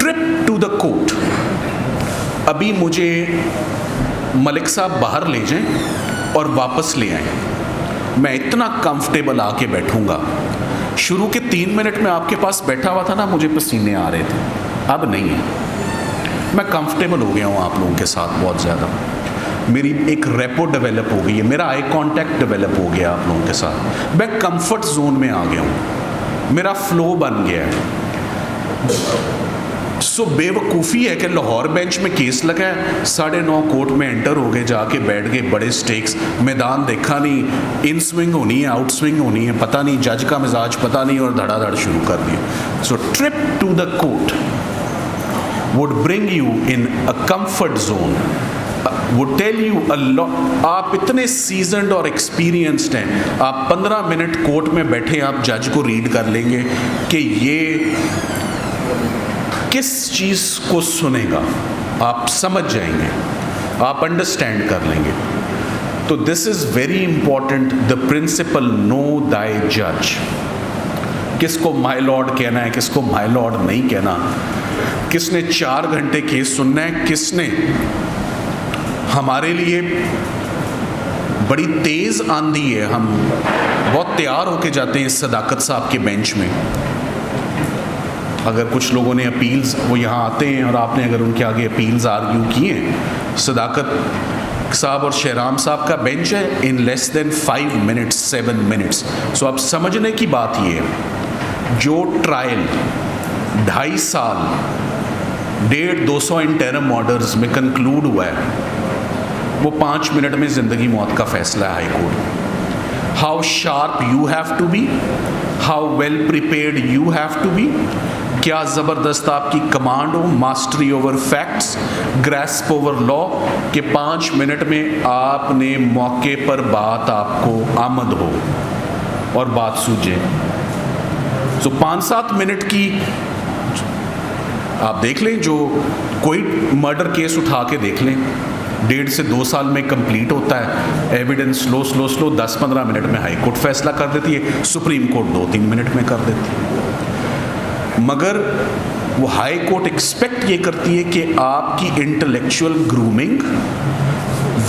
ट्रिप टू द कोर्ट, अभी मुझे मलिक साहब बाहर ले जाएं और वापस ले आए, मैं इतना कंफर्टेबल आके बैठूंगा। शुरू के 3 मिनट में आपके पास बैठा हुआ था ना, मुझे पसीने आ रहे थे, अब नहीं है। मैं कंफर्टेबल हो गया हूँ आप लोगों के साथ बहुत ज़्यादा। मेरी एक रेपो डेवलप हो गई है, मेरा आई कांटेक्ट डेवलप हो गया आप लोगों के साथ। मैं कंफर्ट जोन में आ गया हूँ, मेरा फ्लो बन गया है। सो बेवकूफ़ी है कि लाहौर बेंच में केस लगा है, 9:30 कोर्ट में एंटर हो गए, जाके बैठ गए, बड़े स्टेक्स, मैदान देखा नहीं, इन स्विंग होनी है, आउट स्विंग होनी है, पता नहीं, जज का मिजाज पता नहीं, और धड़ाधड़ शुरू कर दिया। So trip to the court would bring you in a comfort zone, would tell you a lot. आप इतने सीजनड और एक्सपीरियंस्ड हैं, आप 15 मिनट कोर्ट में बैठे आप जज को रीड कर लेंगे कि ये किस चीज़ को सुनेगा, आप समझ जाएंगे, आप अंडरस्टैंड कर लेंगे। तो this is very important, the principle know thy जज। किसको माय लॉर्ड कहना है, किसको माय लॉर्ड नहीं कहना, किसने 4 घंटे केस सुनना है, किसने हमारे लिए बड़ी तेज़ आंधी है, हम बहुत तैयार होके जाते हैं सदाकत साहब के बेंच में। अगर कुछ लोगों ने अपील्स, वो यहाँ आते हैं और आपने अगर उनके आगे अपील्स आर्ग्यू किए, सदाकत साहब और शहराम साहब का बेंच है in less than 5 minutes 7 minutes. So अब समझने की बात ये है, जो ट्रायल 2.5 साल 150-200 इंटरम ऑर्डर्स में कंक्लूड हुआ है, वो 5 मिनट में ज़िंदगी मौत का फैसला है high court. How sharp you have to be, how well prepared you have to be, क्या ज़बरदस्त आपकी कमांड हो, mastery over facts, grasp over law, कि 5 मिनट में आपने मौके पर बात आपको आमद हो और बात सूझे। सो 5-7 मिनट की आप देख लें, जो कोई मर्डर केस उठा के देख लें, 1.5 से 2 साल में कंप्लीट होता है, एविडेंस स्लो 10-15 मिनट में हाई कोर्ट फैसला कर देती है, सुप्रीम कोर्ट 2-3 मिनट में कर देती है। मगर वो हाई कोर्ट एक्सपेक्ट ये करती है कि आपकी इंटेलेक्चुअल ग्रूमिंग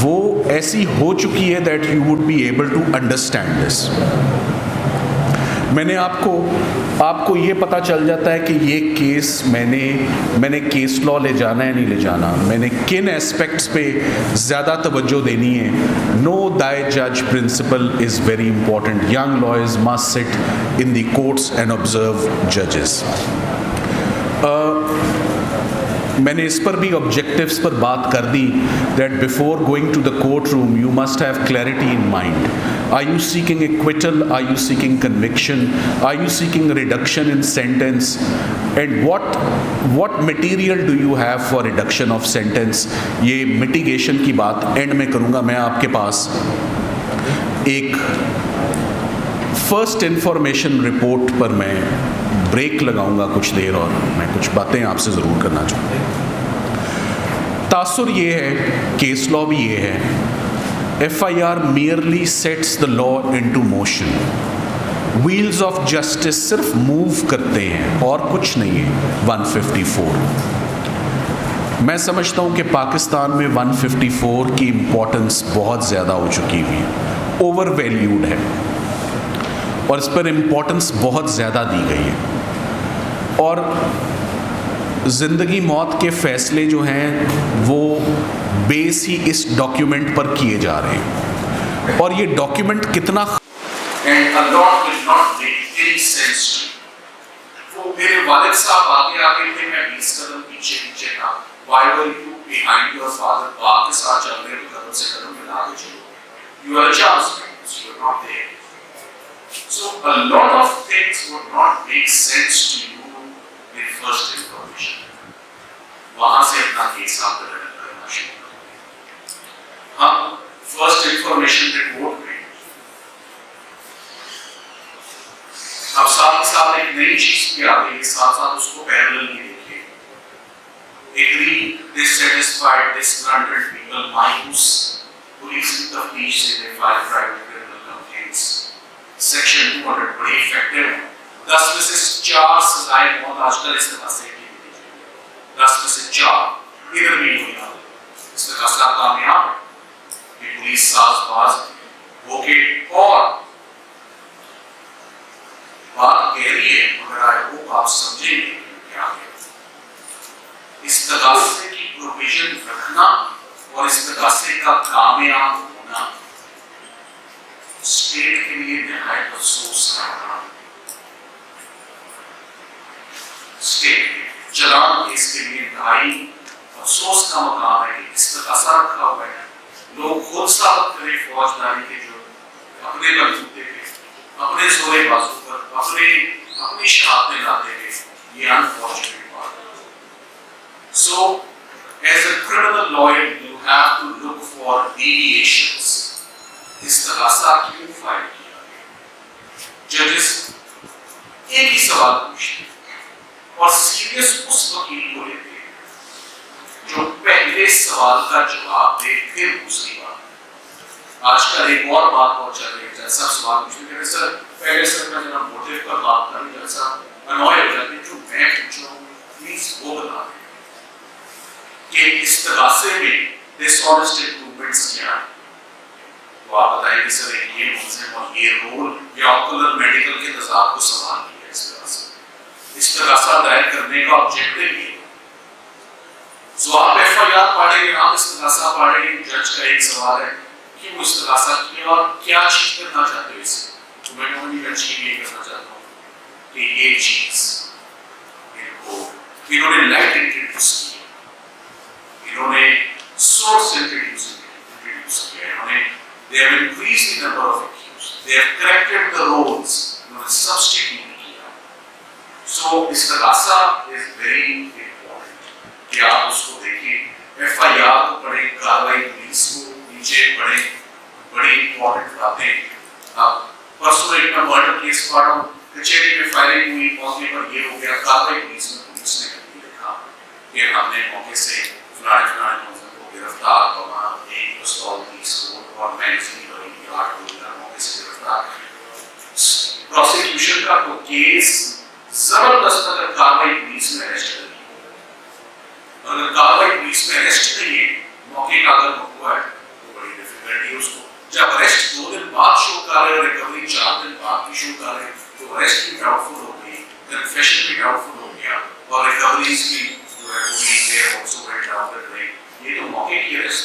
वो ऐसी हो चुकी है that you would be able to understand this. मैंने आपको आपको ये पता चल जाता है कि ये केस मैंने केस लॉ ले जाना है नहीं ले जाना, मैंने किन एस्पेक्ट्स पे ज़्यादा तवज्जो देनी है। नो दाई जज principle is very important. Young lawyers must sit in the courts and observe जजेस। मैंने इस पर भी ऑब्जेक्टिव्स पर बात कर दी that before going to the court room you must have clarity in mind. Are you seeking acquittal, are you seeking conviction, are you seeking reduction in sentence, and what material do you have for reduction of sentence। ये mitigation की बात and में करूँगा। मैं आपके पास एक first information report पर मैं ब्रेक लगाऊंगा कुछ देर, और मैं कुछ बातें आपसे ज़रूर करना चाहूँगा। तासुर ये है, केस लॉ भी ये है, FIR merely sets the law into motion। Wheels of justice सिर्फ मूव करते हैं और कुछ नहीं है। 154, मैं समझता हूँ कि पाकिस्तान में 154 की इम्पोर्टेंस बहुत ज़्यादा हो चुकी हुई है, ओवर वैल्यूड है, और इस पर इम्पोर्टेंस बहुत ज़्यादा दी गई है। और ज़िंदगी मौत के फ़ैसले जो हैं वो बेस ही इस डॉक्यूमेंट पर किए जा रहे हैं, और ये डॉक्यूमेंट कितना वो मेरे वालिद साहब आगे आगे थे, मैं 20 कदम पीछे था। Why were you behind your father? बाप के साथ चल रहे हो, कदम से कदम मिला के चलो। You are a chance, you are not there। So a lot of things would not make sense to you in first information। वहाँ से अपना केस आप करना शुरू करें। हम फर्स्ट इंफॉर्मेशन रिपोर्ट में अब साथ एक नई चीज भी आ गई, साथ उसको पैरेलल भी देखिए। Agree, dissatisfied, disgruntled people मायूस, पुलिस की तफ्तीश से they file private criminal complaints। Section 200 बड़ी इफेक्टिव है। 10 में से 4 सजाएं मौत आजकल इस तरह से की गई है। 10 में से 4 इधर भी नहीं आ रही। इसमें फैसला कामयाब है। पुलिस साजबाज होके और बात गहरी है, मगर आई होप आप समझेंगे क्या है। इस तगासे की प्रोविजन रखना और इस तगासे का कामयाब होना स्टेट के लिए निहायत अफसोस का काम। स्टेट चलान केस के लिए इंतहाई अफसोस का मकाम है कि इस तगासा रखा हुआ है। लोग खुद साबित करें फौजदारी के जो अपने बलबूते पे, अपने जोरे बाजू पर, अपनी शहादतें लाते हुए, ये अनफॉर्चुनेट बात है। So, as a criminal lawyer, you have to look for deviations। इस तगासा क्यों फाइल किया गया? जजेस एक ही सवाल पूछते हैं और सीरियस उस वकील को लेते हैं जो पहले सवाल का जवाब दे फिर दूसरी बात। आजकल एक और बात और चल रही है, जैसा सवाल पूछते हैं सर पहले सर मैं जरा मोटिव पर बात करूं, जैसा अनॉय हो जाते हैं जो मैं पूछ रहा हूं प्लीज वो बता दें कि इस तगासे में डिसऑनेस्ट इम्प्रूवमेंट्स क्या है। तो आप बताएंगे सर ये मुझसे और ये रोल या ऑकुलर मेडिकल के तजाद को सवाल किया इस तरह से। इस तगासा दायर करने का ऑब्जेक्टिव ये सो आप FIR पढ़ेंगे, आप इस तगासा पढ़ेंगे, जज का एक सवाल है कि वो इस तगासा किया और क्या चीज करना चाहते हो इससे। तो मैं नॉर्मली अचीव ये करना चाहता हूँ कि ये चीज इन्होंने लाइट इंट्रोड्यूस की, इन्होंने सोर्स इंट्रोड्यूस किया, इन्होंने they have increased the number of accused, they have corrected the roles, इन्होंने substitute किया। So इस तगासा is very important कि आप उसको देखिए। FIR को पढ़े, कार्रवाई पुलिस को नीचे पढ़े, बड़ी इंपॉर्टेंट बातें। आप परसों एक मर्डर केस पढ़ा, कचहरी में फायरिंग हुई, मौके पर ये हो गया, कार्रवाई पुलिस ने लिखा कि हमने मौके से फलाने को गिरफ्तार करना, एक पिस्तौल 30 और मैगजीन भरी 8 गोलियां मौके से गिरफ्तार। प्रोसिक्यूशन का तो केस जबरदस्त अगर कार्रवाई पुलिस में अरेस्ट कर ली, अगर कार्रवाई पुलिस में अरेस्ट नहीं है, मौके का अगर हुआ है तो बड़ी डिफिकल्टी है उसको। जब अरेस्ट 2 दिन बाद शो कर रहे हैं, रिकवरी 4 दिन बाद की शो कर रहे हैं, तो अरेस्ट की डाउटफुल हो गई। कन्फेशन भी डाउटफुल हो गया और रिकवरीज भी जो है वो भी there also went down the drain. ये तो मौके की अरेस्ट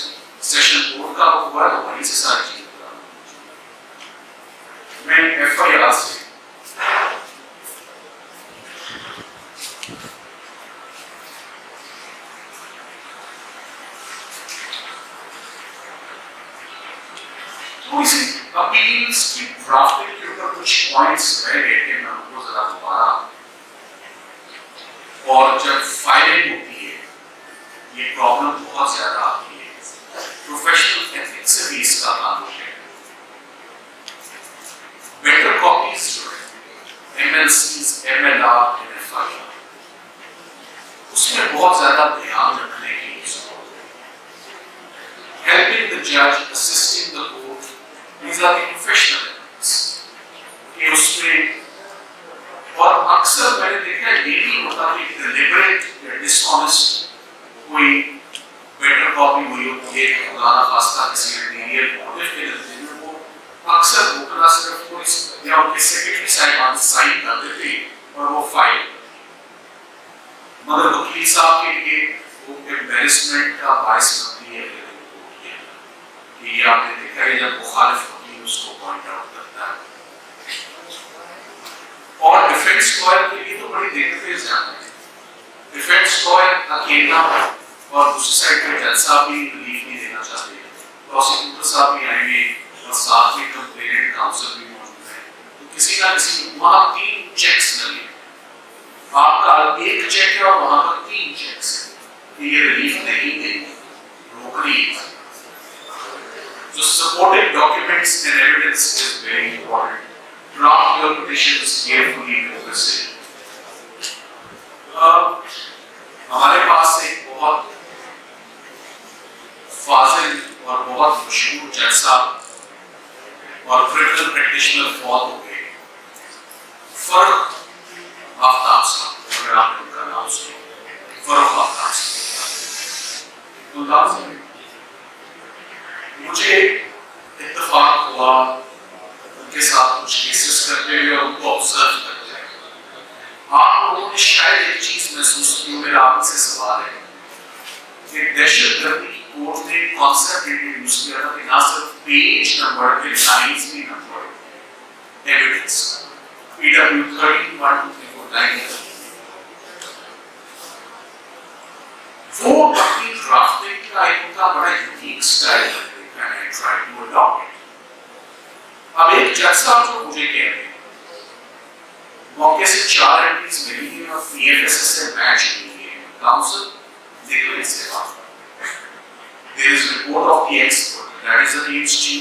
सेशन कोर्ट का हुआ तो वहीं से सारी चीजें मैं एफआईआर से थोड़ी सी अपील्स की ड्राफ्टिंग के ऊपर कुछ पॉइंट्स रह गए कि मैं उनको जरा दोबारा, और जब फाइलिंग होती है ये प्रॉब्लम बहुत ज्यादा आती है, प्रोफेशनल एथिक्स से भी इसका ताल्लुक है। बेटर कॉपीज जो है एमएलसीज, एमएलआर, एफआईआर, उसमें बहुत ज्यादा ध्यान रखने की जरूरत है। हेल्पिंग द जज, assisting the court, these are the professional elements कि उसमें, और अक्सर मैंने देखा है ये भी होता है कि डिलिबरेट या डिसऑनेस्ट कोई बेटर कॉपी हुई होती है, खुदाना खास्ता किसी मटेरियल मोटिव के नतीजे में वो अक्सर बुकना सिर्फ कोई या उनके सेक्रेटरी साहब साइन कर देते और वो फाइल, मगर वकील साहब के लिए वो एम्बैरेसमेंट का बायस बनती है कि ये आपने देखा है जब मुखालिफ वकील उसको पॉइंट आउट करता है। और डिफेंस लॉयर के लिए तो बड़ी दिक्कतें ज्यादा है। डिफेंस लॉयर अकेला और दूसरी साइड पे जज साहब भी रिलीफ नहीं देना चाहते, प्रोसिक्यूटर साहब भी आएंगे और साथ में कंप्लेनेंट काउंसिल भी मौजूद है, तो किसी ना किसी वहां 3 चेक्स लगे, आपका एक चेक है और वहां पर 3 चेक्स है, ये रिलीफ नहीं देंगे, रोकनी है। So supporting documents and evidence is very important. Draft your petitions carefully with precision. हमारे पास एक बहुत फाजिल और बहुत मशहूर जज साहब और क्रिमिनल प्रैक्टिशनर फॉल हो गए, फर्रुख आफ्ताब साहब, अगर आपने उनका नाम सुना, फर्रुख आफ्ताब साहब। मुझे इत्तेफाक हुआ उनके साथ कुछ केसेस करते हुए और उनको ऑब्जर्व करते हुए। आप लोगों ने शायद एक चीज महसूस की, मेरा आपसे सवाल है कि दहशतगर्दी की कोर्ट ने कॉन्सेप्ट इंट्रोड्यूस किया था कि ना सिर्फ पेज नंबर के लाइंस भी नंबर एविडेंस पीडब्ल्यू 13 1 2 3 4 9 वो अपनी ड्राफ्टिंग का एक उनका बड़ा यूनिक स्टाइल है and I try to adopt it। अब एक जज साहब जो मुझे कह रहे हैं मौके से 4 एंट्रीज मिली हैं और पीएफएसएस से मैच नहीं है, काउंसिल निकले इससे बात, there is report of the expert that is against you,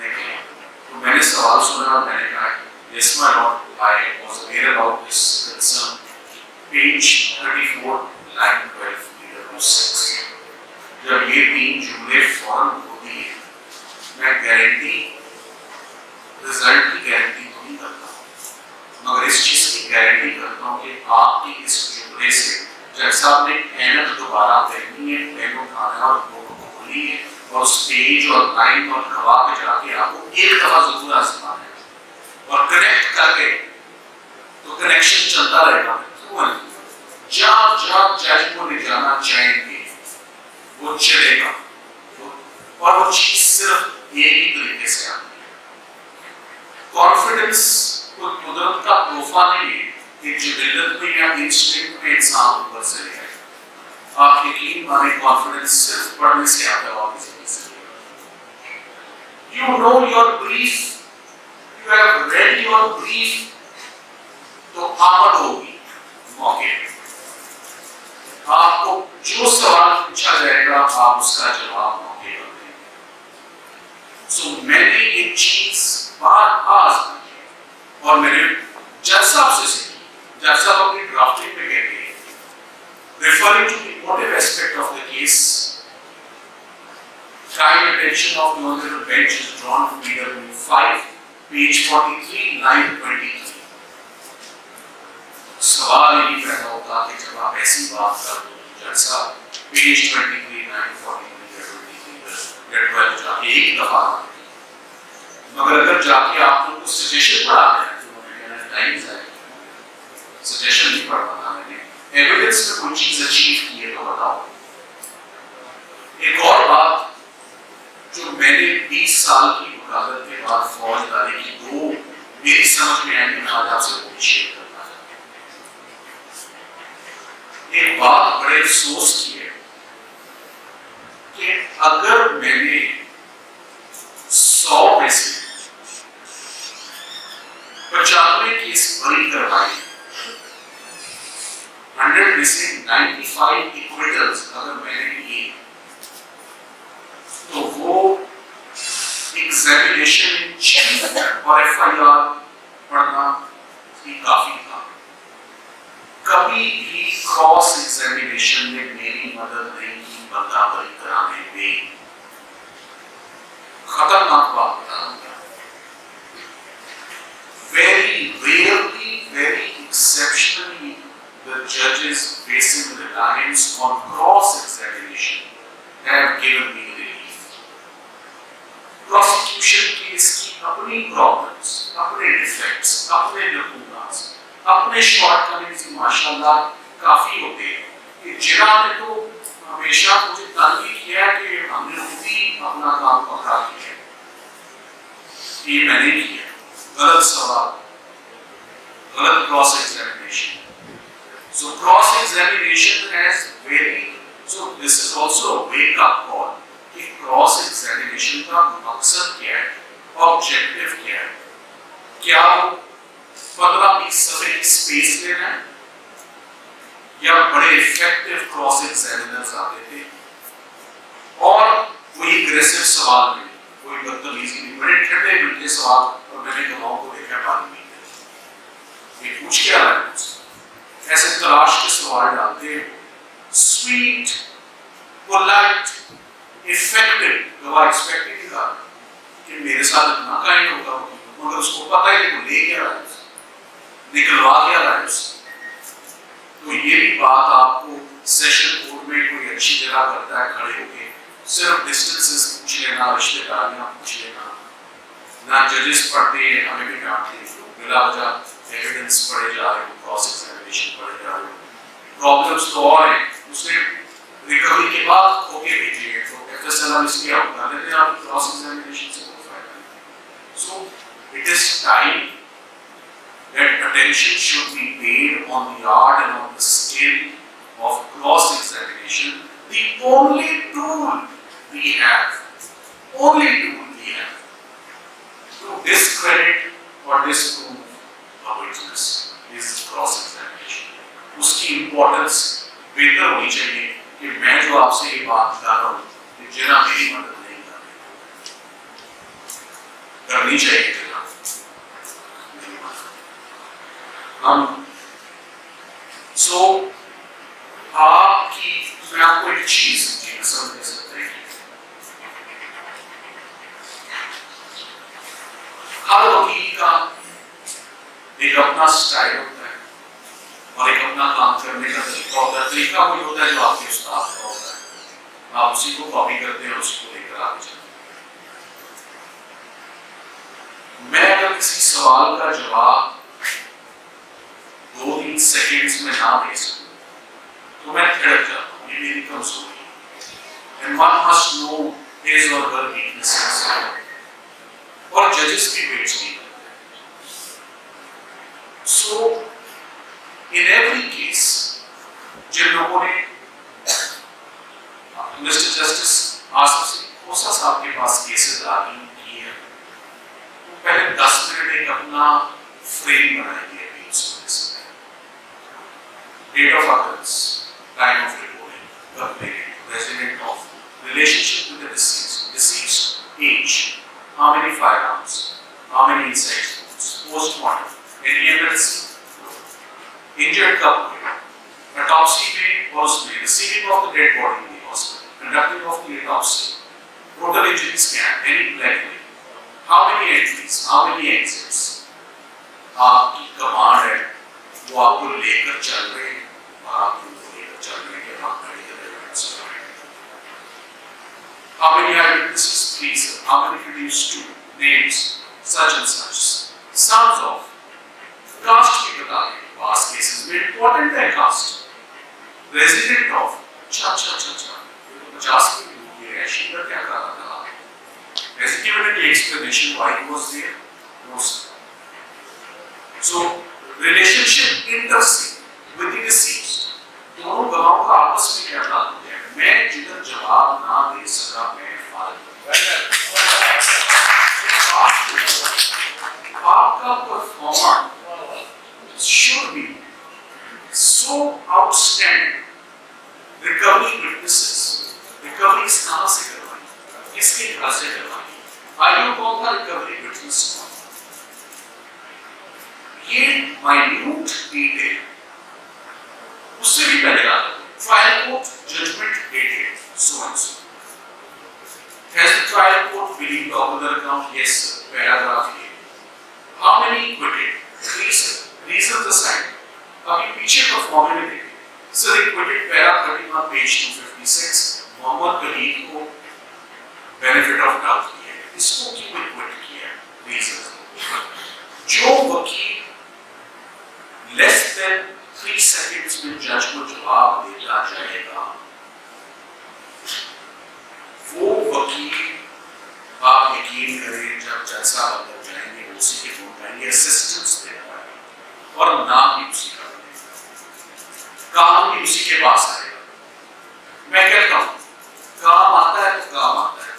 निकले तो मैंने सवाल सुना और मैंने कहा yes my lord, I was aware about this concern, page 34 line 12 letter 6, जब ये 3 जुमले फॉर्म होती है, मैं गारंटी रिजल्ट की गारंटी तो नहीं करता, मगर इस चीज की गारंटी करता हूँ कि आपकी इस जुमले से जज साहब ने ऐनक दोबारा पहनी है, पेन उठाना और बुक खोली है और उस पेज और लाइन और गवाह पे जाके आपको एक दफा जरूर आजमाना है और कनेक्ट करके, तो कनेक्शन चलता रहेगा। जहाँ जज को ले जाना चाहेंगे वो चलेगा, और वो चीज सिर्फ एक ही तरीके से आती है। कॉन्फिडेंस कोई कुदरत का तोहफा नहीं है कि जिबिलत में या इंस्टिंक्ट में इंसान ऊपर से ले आए। आप यकीन माने कॉन्फिडेंस सिर्फ पढ़ने से आता है और किसी से। You know your brief, you have read your brief, तो आमद होगी मौके पे। आपको जो सवाल पूछा जाएगा आप उसका जवाब मौके पर देंगे। सो मैंने ये चीज बार आजमाई और मैंने जज साहब से सीखी। जज साहब अपनी ड्राफ्टिंग में कहते हैं referring to the motive aspect of the case, kind attention of the honorable bench is drawn to PW 5 page 43 line 23। सवाल ये पैदा होता कि जब आप ऐसी बात कर जज साहब पेज 23 line 43 या 12 जाके एक दफा, मगर अगर जाके आप लोग को सजेशन पढ़ाते हैं तो टाइम जाएगा सजेशन नहीं पढ़ पाता मैंने, एविडेंस में कोई चीज अचीव की है तो बताओ। एक और बात जो मैंने 20 साल की वकालत के बाद फौजदारी की दो मेरी समझ में आई, मैं आज आपसे शेयर करना चाहता हूं। एक बात बड़े अफसोस की है कि अगर मैंने 100 में से 95 केस बरी करवाई, 100 में से 95 इक्विटल्स अगर मैंने लिए, तो वो एग्जामिनेशन इन चीफ और एफआईआर पढ़ना ही काफी था। कभी भी क्रॉस एग्जामिनेशन में मेरी मदद नहीं की बंदा बरी कराने में। खतरनाक बात बता रहा हूं, very rarely, very exceptionally, the judges facing reliance on cross-examination have given me relief. Prosecution case की अपनी problems, अपने defects, अपने lacunas, अपने shortcomings माशाल्लाह काफी होते हैं। कि जिन्ना ने तो हमेशा मुझे तारीफ किया कि हमने खुद ही अपना काम पकड़ा किया, ये मैंने किया। गलत सवाल, गलत cross examination. So cross examination has very, so this is also a wake up call कि क्रॉस एग्जामिनेशन का मकसद क्या है, ऑब्जेक्टिव क्या है। क्या 15-20 सफे की स्पेस लेना है, या बड़े इफेक्टिव क्रॉस एग्जामिनर्स आते थे और कोई अग्रेसिव सवाल नहीं, कोई बदतमीजी नहीं, बड़े ठंडे मिलते सवाल। और मैंने गवाहों को देखा पानी में ये पूछ क्या रहा है, ऐसे तलाश के सवाल डालते हैं, स्वीट पोलाइट इफेक्टिव। गवाह एक्सपेक्ट नहीं था कि मेरे साथ इतना काइंड होगा, मगर उसको पता है कि वो ले क्या रहा है, निकलवा क्या रहा है उससे। तो ये भी बात आपको सेशन कोर्ट में कोई अच्छी जगह करता है खड़े होके, सिर्फ डिस्टेंसेस पूछ लेना, रिश्तेदारियां पूछ लेना, ना जजेस पढ़ते हैं, हमें भी डांटते हैं, बिला वजह एविडेंस पढ़े जा रहे हो, क्रॉस एग्जामिनेशन पढ़े जा रहे हो। प्रॉब्लम्स तो और हैं, उसने रिकवरी के बाद खोके भेजे हैं, तो एफएसएल हम इसलिए आउट कर देते हैं, आप क्रॉस एग्जामिनेशन से कोई फायदा नहीं। So it is time that attention should be paid on the art and on the skill of cross examination, the only tool we have to discredit or disprove a witness is cross examination। उसकी importance बेहतर होनी चाहिए कि मैं जो आपसे ये बात बता रहा हूँ कि जिन्ना मेरी मदद नहीं करनी चाहिए, आपकी मैं आपको एक चीज समझ सकते हैं, हर वकील का एक अपना स्टाइल होता है और एक अपना काम करने का तरीका होता है। तरीका वही होता है जो आपके उस्ताद का होता है, आप उसी को कॉपी करते हैं, उसी को लेकर आगे चलते हैं। मैं अगर किसी सवाल का जवाब 2-3 सेकेंड्स में ना दे सकूं तो मैं थिड़क जाता हूँ, ये मेरी कमजोरी है। And one must know his or her weaknesses। और जजेस भी वेट नहीं करते। So in every case, जिन लोगों ने मिस्टर जस्टिस आसिफ खोसा साहब के पास केसेस आगे किए हैं, तो पहले 10 मिनट एक अपना फ्रेम बनाएंगे। Date of occurrence, time of reporting, complainant, resident of, relationship with the deceased, age, how many firearms, how many inside foods, postmortem, any emergency, injured couple, autopsy में और उसमें receiving of the dead body in the hospital, conducting of the autopsy, total injury scan, any blackening, how many entries, how many exits, आपकी command है, वो आपको लेकर चल रहे हैं और आप उनको लेकर चल रहे हैं कि आप मेडिकल एविडेंस करेंगे। How many eyewitnesses, please, how many produced two names, such and such, sons of, caste भी बता दें, पास केसेस में इंपॉर्टेंट है कास्ट रेजिडेंट ऑफ अच्छा 50 की रिएक्शन क्या कर रहा था has he given any explanation why he was there? No sir. So relationship intersect with the deceased दोनों गवाहों का आपस में क्या ताल्लुक है मैं जिधर जवाब ना दे सका मैं फालतू आपका performance should be so outstanding. Recovery witnesses, recovery कहाँ से करवाई, किसके घर से करवाई, आयु कौन था recovery witness कौन, ये minute detail, उससे भी पहले आता है, trial court judgment dated, so and so. Has the trial court believed other account? Yes sir. Paragraph A. How many acquitted? 3 sir. Reasons assigned. अभी पीछे का फॉर्मूले देखें sir इक्विटेड para 31 page 256 Mohammad Kaleem को बेनिफिट ऑफ डाउट किया है इसको क्यों इक्विट किया रीजन जो वकील लेस देन 3 सेकंड्स में जज को जवाब देता जाएगा वो वकील आप यकीन करें जब जज साहब अंदर जाएंगे उसी के फोन पाएंगे असिस्टेंस देना और नाम भी उसी का काम भी उसी के पास आएगा मैं कहता हूं काम आता है तो काम आता है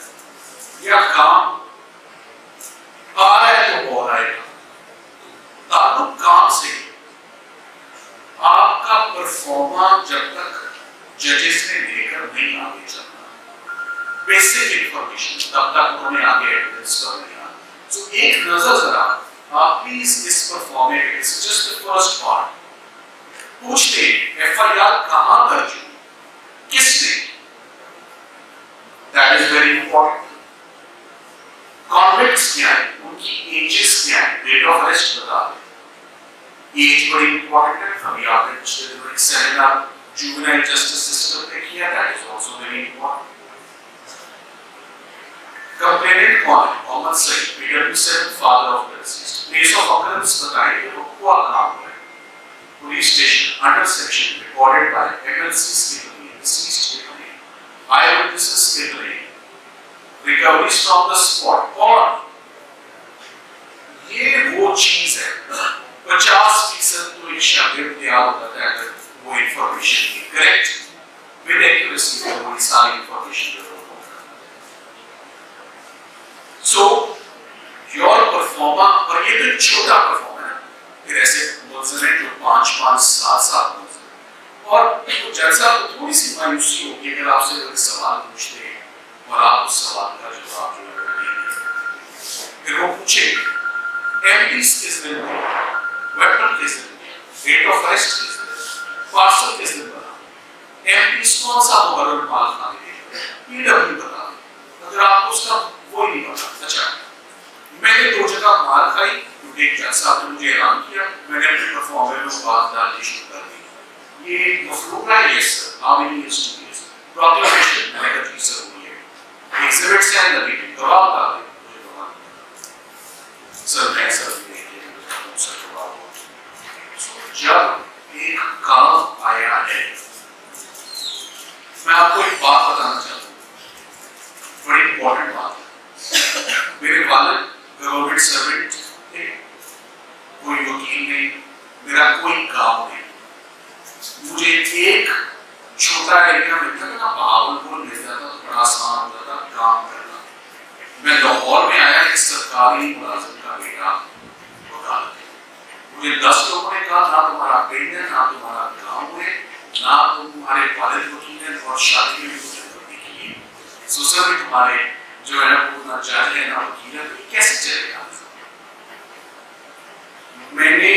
या काम आ रहा है तो हो आएगा ताल्लुक काम से आपका परफॉर्मेंस जब तक जजेस ने लेकर नहीं आगे चलना बेसिक इंफॉर्मेशन तब तक उन्होंने आगे एविडेंस कर लिया तो एक नजर जरा आप प्लीज इस performance it's just the first part पूछते एफआईआर कहां दर्ज हुई किसने that is very important convicts क्या है उनकी एजेस क्या है डेट ऑफ अरेस्ट बता दें एज बड़ी इंपॉर्टेंट है अभी आपने पिछले दिनों एक सेमिनार जुवेनाइल जस्टिस सिस्टम पे किया that is also very important complainant कौन है Mohammed Saeed PW7 father of the deceased place of occurrence बताइए वो हुआ कहां है police station under section recorded by MLC's Kidney, deceased Kidney, eyewitnesses Kidney, recoveries from the spot और ये वो चीज है 50% तो एक शागिर्द तैयार होता है अगर वो इंफॉर्मेशन करेक्ट विद एक्यूरेसी वो सारी इंफॉर्मेशन सो योर परफॉर्मा और ये तो छोटा परफॉर्मा है फिर ऐसे मुल्ज़िम जो 5-5 7 और जज साहब को थोड़ी सी मायूसी होगी अगर आपसे कोई सवाल पूछते हैं और आप उस सवाल का जवाब जो है देंगे फिर वो पूछेंगे एमपीस किस दिन में वेपन किस दिन में डेट ऑफ अरेस्ट किस दिन पार्सल किस दिन बना एमपीस कौन सा मुकर्रर माल खाने देगा पीडब्ल्यू बता अगर आपको उसका वो ही नहीं पता अच्छा मैंने 2 जगह मार खाई एक जज साहब ने मुझे ऐलान किया मैंने अपने परफॉर्मेंस में बात डालनी शुरू कर दी ये मफरूक है yes sir how many years two years proclamation मैंने कहा जी सर हुई है एग्जिबिट से अंदर भी गवाह डाल दे मुझे गवाह सर मैं सर देखिए सर गवाह जब एक काम आया है मैं आपको एक बात बताना चाहता हूँ बड़ी इंपॉर्टेंट बात है मेरे वालिद गवर्नमेंट सर्वेंट थे कोई वकील नहीं मेरा कोई गांव नहीं मुझे एक छोटा एरिया मिलता था ना बहावलपुर मिल जाता तो बड़ा आसान होता था काम करना मैं लाहौर में आया एक सरकारी मुलाजिम का बेटा वकालत मुझे 10 लोगों ने कहा ना तुम्हारा पिंड है ना तुम्हारा गांव है ना तुम्हारे वालिद वकील हैं और शादी में मुझे करने की है ससुर में तुम्हारे जो है ना वो ना जज है ना वकील है तो कैसे चलेगा मैंने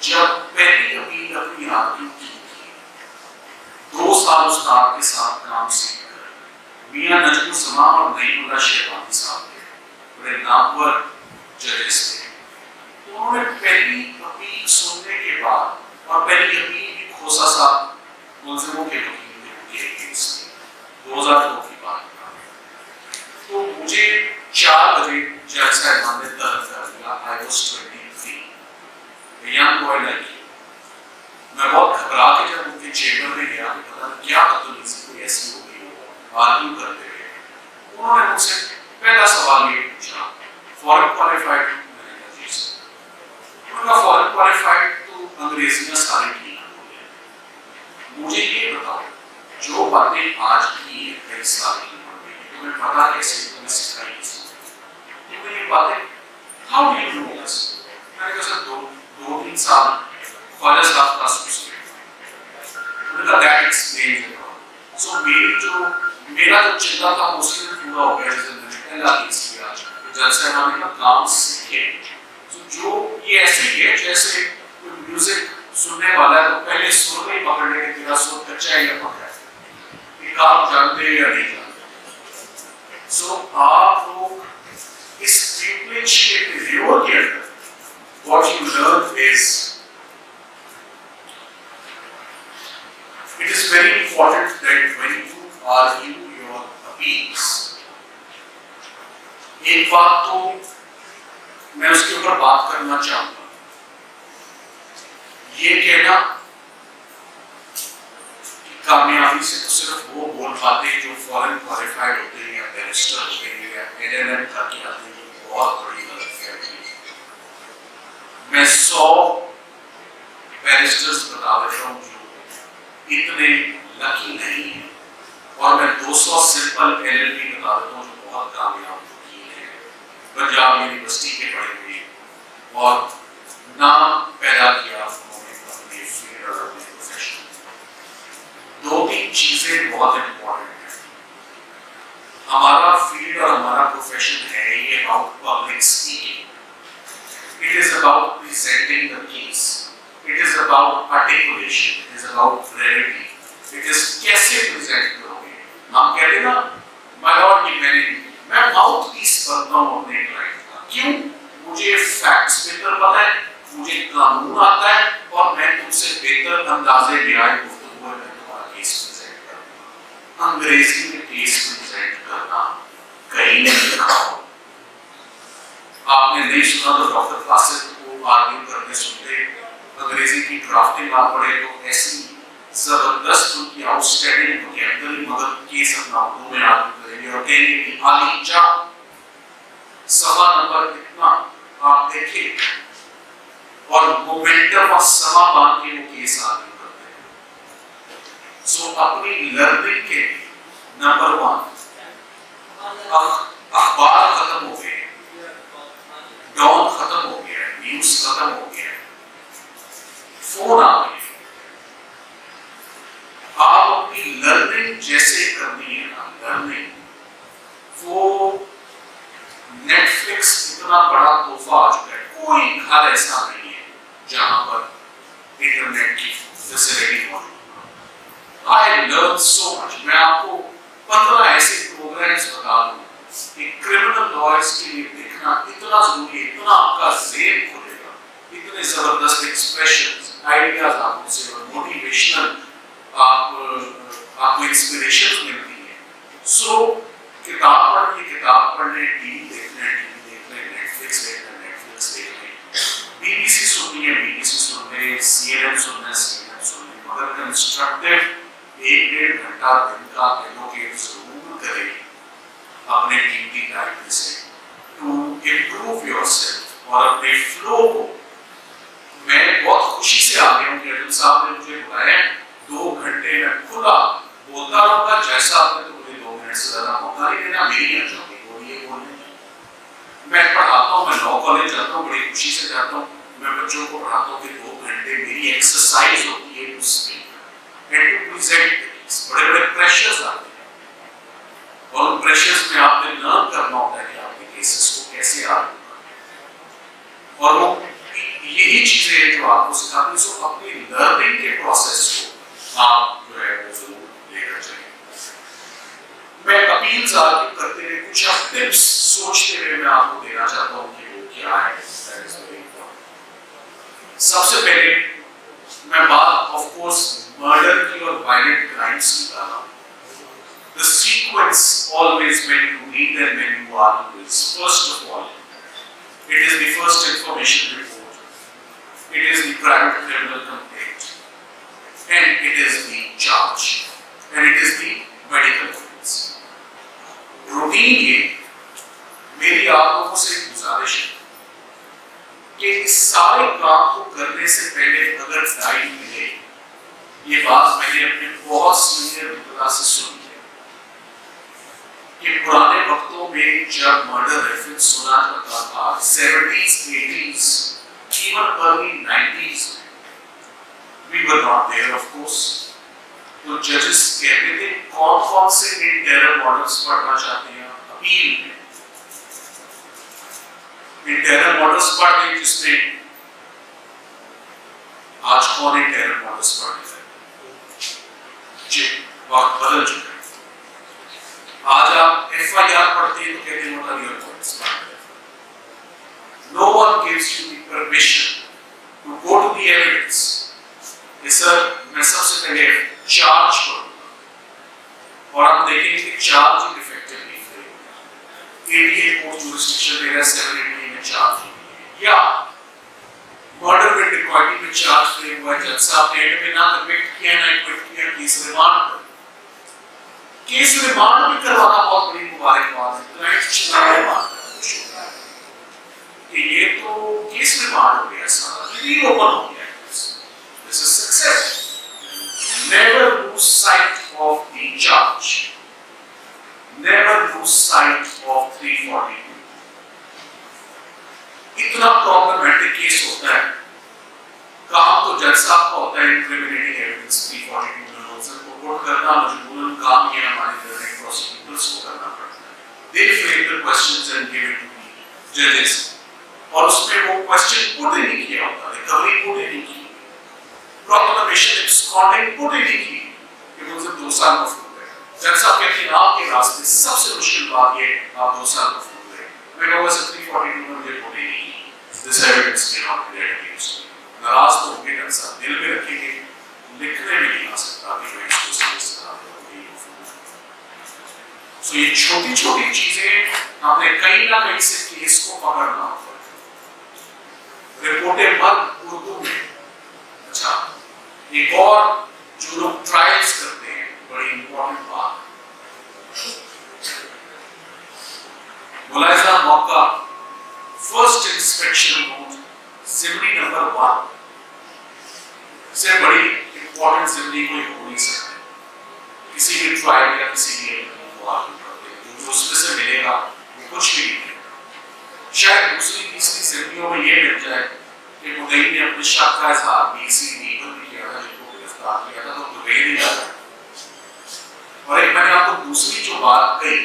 जब पहली अपील अपनी आदमी की 2 साल उस्ताद के साथ काम सीख कर मियां नजमुल समा और नईमुल्लाह शेरवानी साहब थे बड़े नामवर जजेस थे तो उन्होंने पहली अपील सुनने के बाद और पहली अपील भी खोसा साहब मुल्जिमों के वकील ने उनके अगेंस्ट की 2002 की बात तो मुझे 4 बजे जज साहब ने तलब कर दिया I was 23 young boy like you chamber में गया कि पता नहीं क्या बदतमीजी कोई ऐसी हो गई हो, आर्ग्यू करते हुए उन्होंने मुझसे पहला सवाल ये पूछा, फॉरेन क्वालिफाइड? उनका फॉरेन क्वालिफाइड तो अंग्रेजियां सारी ठीक हो, मुझे ये बताओ जो बातें आज की है 23 साल की उम्र में तुम्हें पता कैसे, तुम्हें सिखाई कैसे, तुम्हें ये बातें how do you know this? मैंने कहा सर 2-3 साल college class that explains it. So मेरा जो चिंता था उसी में पूरा हो गया जैसे मैंने पहला केस किया जलसे हमारे का काम सीखे। तो जो ये ऐसे ही है जैसे कोई म्यूजिक सुनने वाला है तो पहले सुर नहीं पकड़ने के तेरा सुर कच्चा है या पक्का है, ये काम जानते या नहीं जानते। सो आप लोग इस ट्यूटलेज के पीरियड के अंदर what you learn is it is very important that when you argue your appeals, एक बात तो मैं उसके ऊपर बात करना चाहूंगा, ये कहना कि कामयाबी से तो सिर्फ वो बोल पाते हैं जो फॉरेन क्वालिफाइड होते हैं या बैरिस्टर होते हैं या LLM करके आते हैं, बहुत बड़ी गलत फहमी है। मैं 100 बैरिस्टर्स बता देता हूँ जो इतने लकी नहीं है, और मैं 200 सिंपल LLB बता देता हूँ जो बहुत कामयाब वकील हैं, पंजाब यूनिवर्सिटी के पढ़े हुए और नाम पैदा किया उन्होंने अपने फील्ड और अपने प्रोफेशन। 2-3 चीजें बहुत इंपॉर्टेंट है। हमारा फील्ड और हमारा प्रोफेशन है ये about public speaking, it is about presenting the case, it is about articulation, it is about clarity, it is कैसे present करोगे। हम कहते ना my lord की मैं माउथ पीस करता हूँ अपने क्लाइंट का, क्यों? मुझे फैक्ट्स बेहतर पता है, मुझे कानून आता है और मैं तुमसे बेहतर अंदाजे न्याय गुफ्तगू में तुम्हारा केस प्रेजेंट करूँगा। अंग्रेजी में केस प्रेजेंट करना कहीं नहीं लिखा हो। आपने नहीं सुना तो डॉक्टर क्लासेस को आर्ग्यू करते सुनते, अंग्रेजी की ड्राफ्टिंग आप पढ़े तो ऐसी जबरदस्त उनकी आउटस्टैंडिंग वोकैबुलरी, मगर केस अपना उर्दू में आर्ग्यू करेंगे और कहेंगे कि आली चा सवा नंबर कितना आप देखें और मोमेंटम और समा बांध के वो केस आर्ग्यू करते हैं। सो अपनी लर्निंग के नंबर 1 अखबार खत्म हो गए, डॉन खत्म हो गया, न्यूज खत्म हो गया, फोन आ गए। आप अपनी लर्निंग जैसे करनी है ना, लर्निंग वो नेटफ्लिक्स इतना बड़ा तोहफा आ चुका है, कोई घर ऐसा नहीं है जहां पर इंटरनेट की फैसिलिटी मौजूद। I learn so much. मैं आपको 15 ऐसे प्रोग्राम्स बता दूं कि क्रिमिनल लॉयर्स के लिए देखना इतना जरूरी है, इतना आपका ज़हन खुलेगा, इतने जबरदस्त एक्सप्रेशंस, आइडियाज आपको से मोटिवेशनल आपको इंस्पिरेशन मिलती है। सो किताब पढ़ने, टीवी देखना, नेटफ्लिक्स देखना, BBC सुननी है, BBC सुन ले, CNN सुनना है, CNN सुन ले, मगर कंस्ट्रक्टिव 1-1.5 घंटा दिन का एलोकेट जरूर करें अपने कीमती टाइम से टू इम्प्रूव योरसेल्फ और अपने फ्लो को। मैं बहुत खुशी से आ गया हूँ कि अटल साहब ने मुझे बुलाया, 2 घंटे में खुला बोलता रहूंगा, जैसा आपने तो मुझे 2 मिनट से ज्यादा मौका नहीं देना, मेरी अचाउगी बोलिए बोलने। मैं पढ़ाता हूँ, मैं लॉ कॉलेज जाता हूँ, बड़ी खुशी से जाता हूँ, मैं बच्चों को पढ़ाता हूँ कि 2 घंटे मेरी एक्सरसाइज होती है to speak and to present. बड़े प्रेशर्स आते हैं और उन प्रेशर्स में आपने लर्न करना होता है कि आपके केसेस को कैसे आर्ग्यू करना, और वो यही चीजें हैं जो आपको सिखाती हैं। सो अपनी लर्निंग के प्रोसेस को आप जो है वो जरूर लेकर चलें। मैं अपील्स आर्ग्यू करते हुए कुछ टिप्स सोचते हुए मैं आपको देना चाहता हूँ कि वो क्या है। सबसे पहले मैं बात ऑफ कोर्स मर्डर की और वायलेंट क्राइम्स की कर रहा हूँ। The sequence always when you read and when you argue is, first of all, it is the first information report, it is the private criminal complaint, and it is the charge and it is the medical evidence. Routine ये मेरी आप लोगों से गुजारिश है कि इस सारे काम को करने से पहले अगर टाइम मिले, ये बात मैंने अपने बहुत सीनियर मित्रों से सुनी है कि पुराने वक्तों में जब मर्डर रेफरेंस सुना जाता था 70s, 80s, even early 90s, we were not there of course. तो जजेस कहते थे कौन-कौन से इन टेरर मॉडल्स पढ़ना चाहते हैं अपील में, इन टेरर मॉडल्स पढ़ लें जिसमें आज कौन इन टेरर मॉडल्स पढ़ रहे हैं जी, वक्त बदल चुका है। आज आप FIR पढ़ते हैं तो कहते हैं what are your points? No one gives you the permission to go to the evidence. Sir मैं सबसे पहले चार्ज करूंगा और हम देखेंगे कि चार्ज इफेक्टिवली करेगा। 88 कोर्ट जुरिस्डिक्शन में 780 में चार्ज या मर्डर में डिकॉइटी में चार्ज किया हुआ जज साहब ने एंड में ना कन्विक्ट किया ना एक्विट किया, केस रिमांड भी करवाना बहुत बड़ी मुबारकबाद है। क्लाइंट चिल्लाने वाला कि ये तो केस रिमांड हो गया, सारा रील ओपन हो गया। This is success. Never lose sight of the charge. Never lose sight of 342. इतना प्रॉब्लमेटिक केस होता है, काम तो जज साहब का होता है इंक्रिमिनेटिंग एविडेंस 342 में नोटिस को कोट करना, मजबूरन काम ये हमारे गवर्नमेंट प्रोसिक्यूटर्स को करना पड़ता है। They frame the questions and give it to the judges. और उसमें वो क्वेश्चन पुट ही नहीं किया होता, रिकवरी पुट ही नहीं की, प्रोक्लेमेशन एक्सकॉर्डिंग पुट ही नहीं की, कि मुझे 2 साल मफरूज है। जज साहब कहते हैं आपके रास्ते सबसे मुश्किल बात ये आप 2 साल मफरूज है। मैं कहूँगा 342 में मुझे पुट ही नहीं की, this evidence can not be red against me. नाराज तो होंगे जज साहब, दिल में रखेंगे, लिखने में नहीं आ सकता कि मैं इसको समझ सकता हूँ। सो ये छोटी-छोटी चीजें हमने कहीं ना कहीं से केस को पकड़ना होगा। रिपोर्टें मत उर्दू में, अच्छा एक और जो लोग ट्रायल्स करते हैं, बड़ी इंपॉर्टेंट बात, मुलाहिजा मौका first inspection note Jimmy number 1 से बड़ी इंपॉर्टेंट जिम्मी कोई हो नहीं सकती किसी भी ट्रायल या किसी भी जो उसमें से मिलेगा कुछ भी नहीं। शायद दूसरी तीसरी जिम्मियों में ये मिल जाए कि मुद्दई ने अपने शक का इजहार BC लीगल भी किया था, जिनको गिरफ्तार किया था, तो वे नहीं जाता। और एक मैंने आपको दूसरी जो बात कही,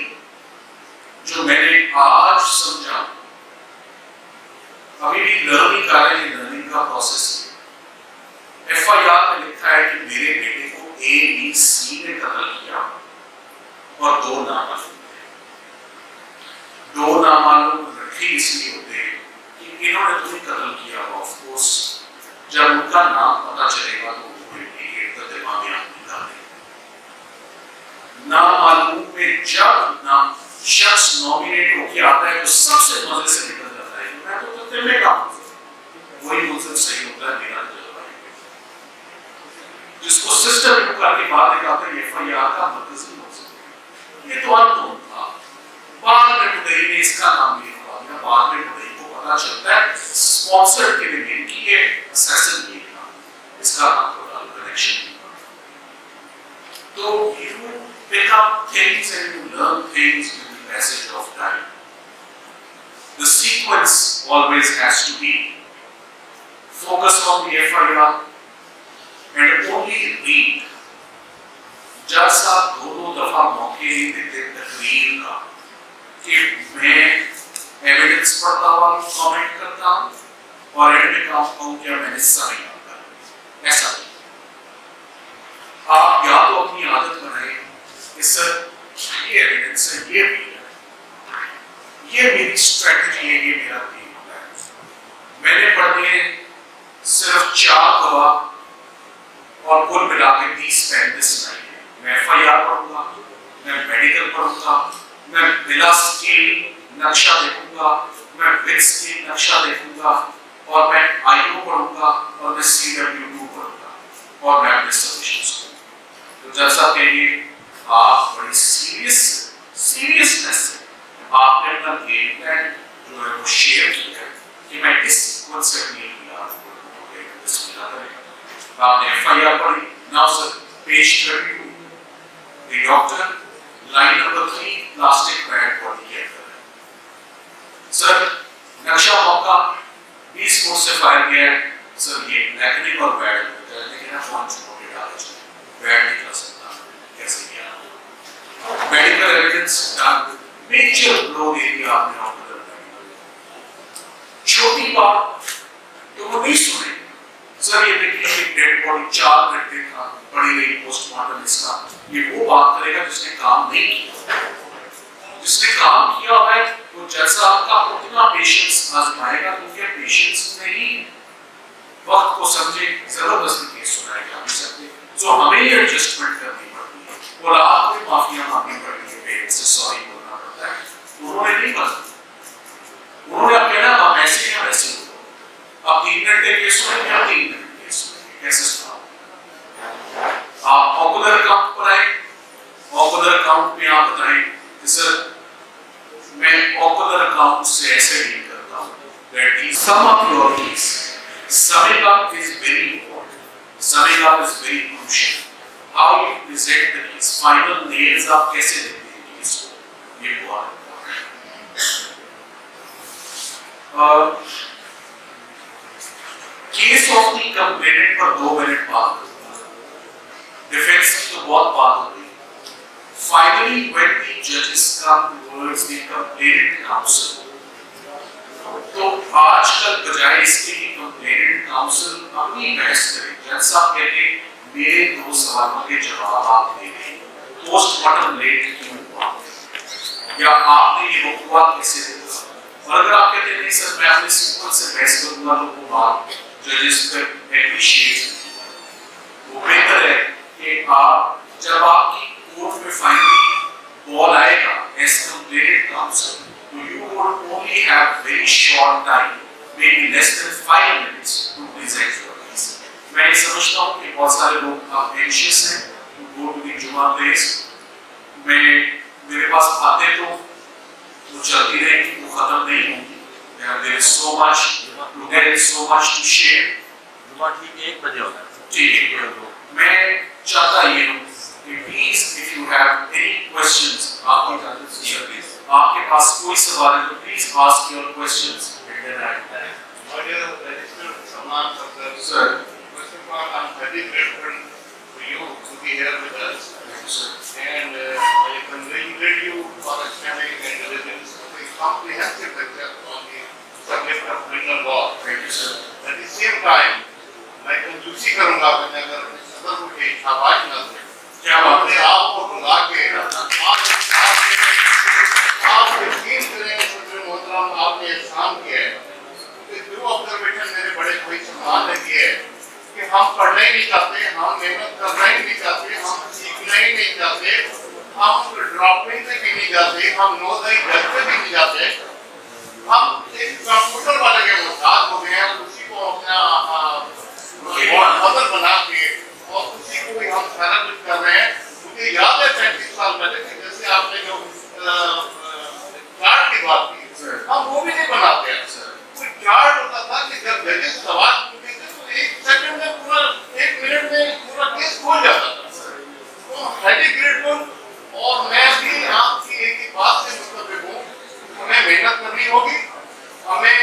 जो मैंने आज समझा, अभी भी लर्निंग कर रहे हैं, लर्निंग का प्रोसेस। FIR में लिखा है कि मेरे बेटे को ABC ने कत्ल किया और 2 नामालूम थे। 2 नामालूम रखे इसलिए होते हैं कि इन्होंने तो कत्ल किया। ऑफ कोर्स जब उनका नाम पता चलेगा तो वो इंडिकेट कर देगा मैं आपको बता दें। नामालूम में जब नाम शख्स नॉमिनेट होकर आता है तो सबसे मजे से निकल जाता है, मैं तो तत्ते में काम वही मुझसे सही होता है मेरा तजुर्बा, जिसको सिस्टम में करके बात निकालते हैं FIR का मकसद ये तो अननोन था। बाद में मुद्दई ने इसका नाम लिखवा दिया, बाद में मुद्दई को पता चलता है स्पॉन्सर्ड के लिए कि ये असैसिन ये था, इसका नाम तो कनेक्शन। तो you pick up things and you learn things with the passage of time. The sequence always has to be focus on the FIR and only read. जज साहब 2 दफा मौके देते तकरीर का कि मैं एविडेंस पढ़ता हुआ कमेंट करता हूं और एंड में कहूं क्या मैंने सही कहा। ऐसा आप या तो अपनी आदत बनाए कि सर ये एविडेंस है, ये भी है, ये मेरी स्ट्रेटजी है, ये मेरा गेम होता है। मैंने पढ़े सिर्फ 4 गवाह और कुल मिला के 30-35 नहीं। मैं FIR पढ़ूंगा, मैं मेडिकल पढ़ूंगा, मैं बिला स्केल नक्शा देखूंगा, मैं विद स्केल नक्शा देखूंगा और मैं IO पढ़ूंगा और मैं CW2 पढ़ूंगा। और मैं अपने सजेशंस को। तो जैसा कि आप बड़ी सीरियसनेस से आपने अपना गेम प्लान जो है वो शेयर किया कि मैं इस सीक्वेंस से अपनी आपने FIR पढ़ी। Now sir page 32 the doctor line number 3 plastic bag body care sir नक्शा मौका 20 फुट से फायर किया सर ये मैकेनिक और बैड लेकिन आप कौन छोटे डाले बैड नहीं कर सकता कैसे किया medical evidence done major blow दे दिया आपने हॉस्पिटल छोटी बात तो वो नहीं सुने सर ये देखिए एक डेड बॉडी 4 घंटे का पड़ी रही पोस्टमार्टम इसका ये वो बात करेगा जिसने काम नहीं किया जिसने काम किया है वो जैसा आपका उतना पेशेंस आजमाएगा क्योंकि पेशेंस ने ही वक्त को समझे जबरदस्ती केस सुनाएगा हम सकते जो हमें ये एडजस्टमेंट करनी पड़ती है और आपको माफिया मांगनी पड़ती है पेरेंट्स से सॉरी बोलना पड़ता है उन्होंने नहीं बना उन्होंने अब कहना आप ऐसे या वैसे हो आप 3 घंटे केस सुनेंगे या 3 घंटे केस सुनेंगे कैसे सुनाओ आप ऑकुलर अकाउंट पर आए ऑकुलर अकाउंट में आप बताएं कि सर मैं ऑकुलर अकाउंट से ऐसे डील करता हूं that is sum up your case summing up is very important summing up is very crucial how you present the case final nails आप कैसे देते हैं केस को ये बहुत केस ऑफ द कंप्लेनेंट पर 2 मिनट बात करूंगा डिफेंस की तो बहुत बात हो गई finally when the judges come towards the complainant counsel तो आजकल बजाय इसके कि कंप्लेनेंट काउंसिल अपनी बहस करे जज साहब कहते मेरे 2 सवालों के जवाब आप दे दें पोस्टमार्टम लेट क्यों हुआ या आपने ये रुकवा कैसे दिया और अगर आप कहते नहीं सर मैं अपने सिंपल से बहस करूंगा तो वो बात जजेस पर एप्रिशिएट वो बेहतर है कि आप जब आपकी कोर्ट में फाइनली बॉल आएगा एज कंप्लेनेंट काउंसिल तो you would only have very short time maybe less than 5 minutes to present your case मैं ये समझता हूँ कि बहुत सारे लोग आप anxious हैं to go to the Juma place मैं मेरे पास बातें तो वो चलती रहेंगी वो खत्म नहीं होंगी there is so much to share जुमा ठीक 1 बजे होता है ठीक है मैं चाहता ये हूँ कि please if you have any questions आपकी इजाजत से प्लीज आपके पास कोई सवाल है तो please ask your questions at the right time sir first of all I'm very grateful to you to be here with us and I congratulate you for explaining and delivering a comprehensive lecture on the subject of criminal law. Thank you sir. At the same time मैं कंजूसी करूंगा कि अगर सदर को एक शाबाश न दे क्या बात अपने आप को बुला के आप यकीन करें मोहतरम आपने एहसान किया है कि जो ऑब्जर्वेशन मेरे बड़े भाई सम्मान ने किए कि हम पढ़ना ही नहीं चाहते हम मेहनत करना ही नहीं चाहते हम सीखना ही नहीं चाहते हम ड्रॉपिंग से भी नहीं जाते हम नोज़ाई घर पे भी नहीं जाते हम एक कंप्यूटर वाले के मुताबिक हो गए हैं उसी को अपना मदद बना के और उसी को भी हम सारा कुछ कर रहे हैं मुझे याद है 35 साल पहले जैसे आपने जो चार्ट की बात की हम वो भी नहीं बनाते हैं कोई चार्ट होता था कि जब जजेस सवाल पूछते थे तो 1 सेकंड में पूरा 1 मिनट में पूरा केस खोल जाता था तो हाईली ग्रेटफुल और मैं भी आपकी एक ही बात से मुतफिक हूँ हमें मेहनत करनी होगी हमें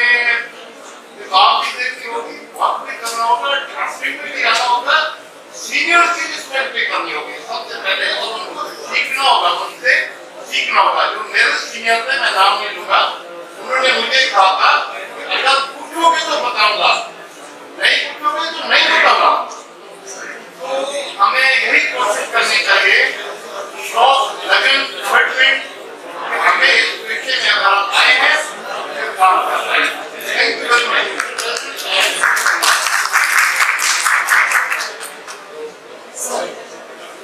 किताब भी देखनी होगी वक्त भी करना होगा ड्राफ्टिंग भी आना होगा सीनियर की रिस्पेक्ट भी करनी होगी सबसे पहले सीखना होगा उनसे सीखना होगा जो मेरे सीनियर थे मैं नाम नहीं लूंगा उन्होंने मुझे कहा था अगर पूछोगे तो बताऊंगा नहीं पूछोगे तो नहीं बताऊंगा तो हमें यही कोशिश करनी चाहिए शौक लगन कमिटमेंट हमें इस विषय में अगर हम आए हैं तो काम करना है thank you very much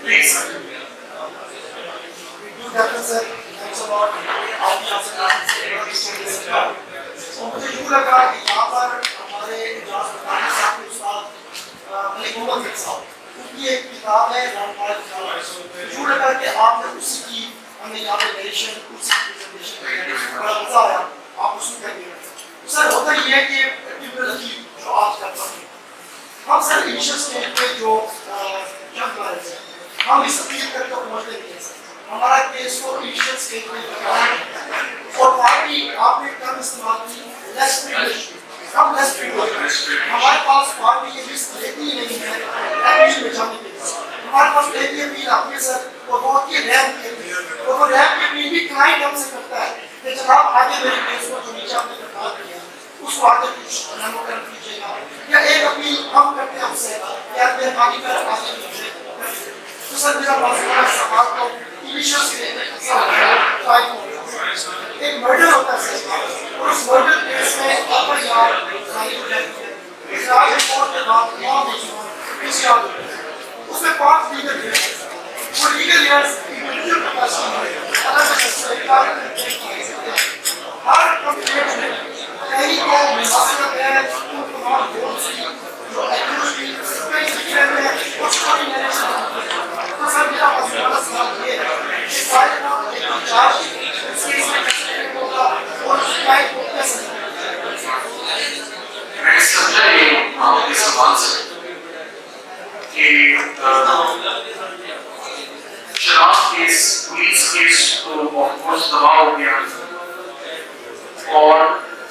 please sir thanks a lot आपने आपसे तो मुझे यूँ लगा कि यहाँ पर हमारे इजाज़ साहब के साथ मलिक मोहम्मद साहब ये एक किताब है रामपाल की, जुड़ करके आपने उसी की हमें यहाँ पे नरेशन उसी की प्रेजेंटेशन बड़ा मजा आया, आप उसमें करिए। सर होता ये है कि टिपिकली जो आप करते हैं, हम सर इनिशियल स्टेज पे जो जब रहे थे, हम इस अपील करके पहुँचते नहीं हैं। हमारा केस को इनिशियल स्टेज में लगाया और पार्टी आपने कम इस्तेमाल की लेस प्रिविलेज, कम लेस प्रिविलेज। हमारे पास पार्टी की लिस्ट लेती ही नहीं है अपील में जाने के लिए। हमारे पास पहली अपील आपके सर वो बहुत ही रैम के लिए, वो रैम के लिए भी क्लाइंट हमसे करता है कि जनाब आगे मेरे केस को जो नीचे आपने बता दिया उसको आगे कुछ नमो कर दीजिएगा, या एक अपील हम करते हैं हमसे या मेहरबानी कर आगे नीचे। तो सर मेरा बहुत सवाल तो इनिशियल स्टेज में एक मर्डर होता है और उस मर्डर केस में आपका यार खाली हो जाती है, इजरार रिपोर्ट के बाद मौत होती है, इस याद होती है। उसमें 5 लीगल ईयर्स, वो लीगल ईयर्स इंडिविजुअल कैपेसिटी में अलग हर कंप्लेंट में कहीं को मुनासिबत है उन तमाम गोल्स की जो एक्यूज की कई जिक्र में कुछ कोई नहीं। तो सर मेरा मसला सवाल ये है कि फाइल का एक चार्ज इसके इसमें कैसे होगा और उसका एक कैसे मैं समझा ये आपके सवाल से कि शराब केस, पुलिस केस तो ऑफकोर्स दबाव हो गया और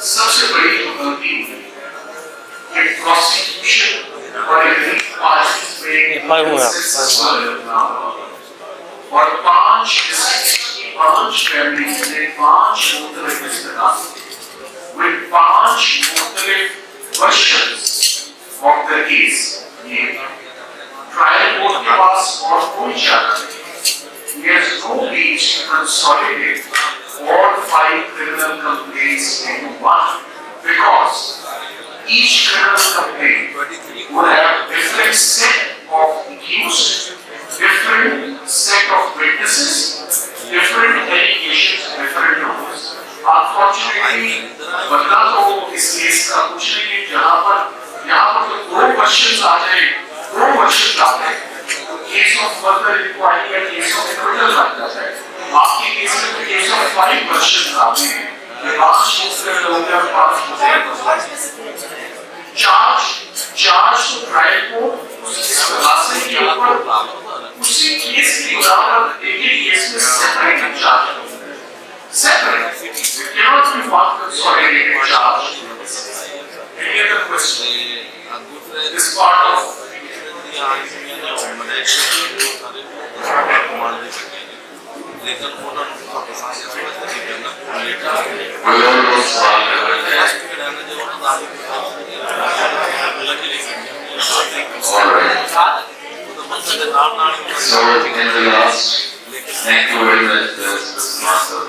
सबसे बड़ी जो गलती हुई कि प्रोसिक्यूशन और रिलीफ पार्टीज में सक्सेसफुल और 5 फैमिलीज ने 5 मुख्तलिफ इस्तेमाल with 5 मुख्तलिफ versions of the case। ये ट्रायल कोर्ट के पास और कोई चारा नहीं। He has no means to consolidate all 5 criminal complaints into one because each criminal complaint would have different set of accused, different set of witnesses, different allegations, different rules। Unfortunately, बदला तो इस case का कुछ नहीं है। यहाँ पर तो 2 वर्षन आ जाए, 2 वर्षन आ जाए, केस ऑफ मर्डर इंक्वायरी या केस ऑफ एक्विटल लग जाता है। आपके केस में तो केस ऑफ 5 वर्षन आते हैं, 5 मुख्तलिफ लोग या 5 मुख्तलिफ चार्ज तो ट्रायल को उस खुलासे के ऊपर उसी केस की बुनियाद पर एक ही केस में separate charge separate. It cannot be one consolidated charge. Any other question? This part of So in the last, thank you very much, Mr. Master.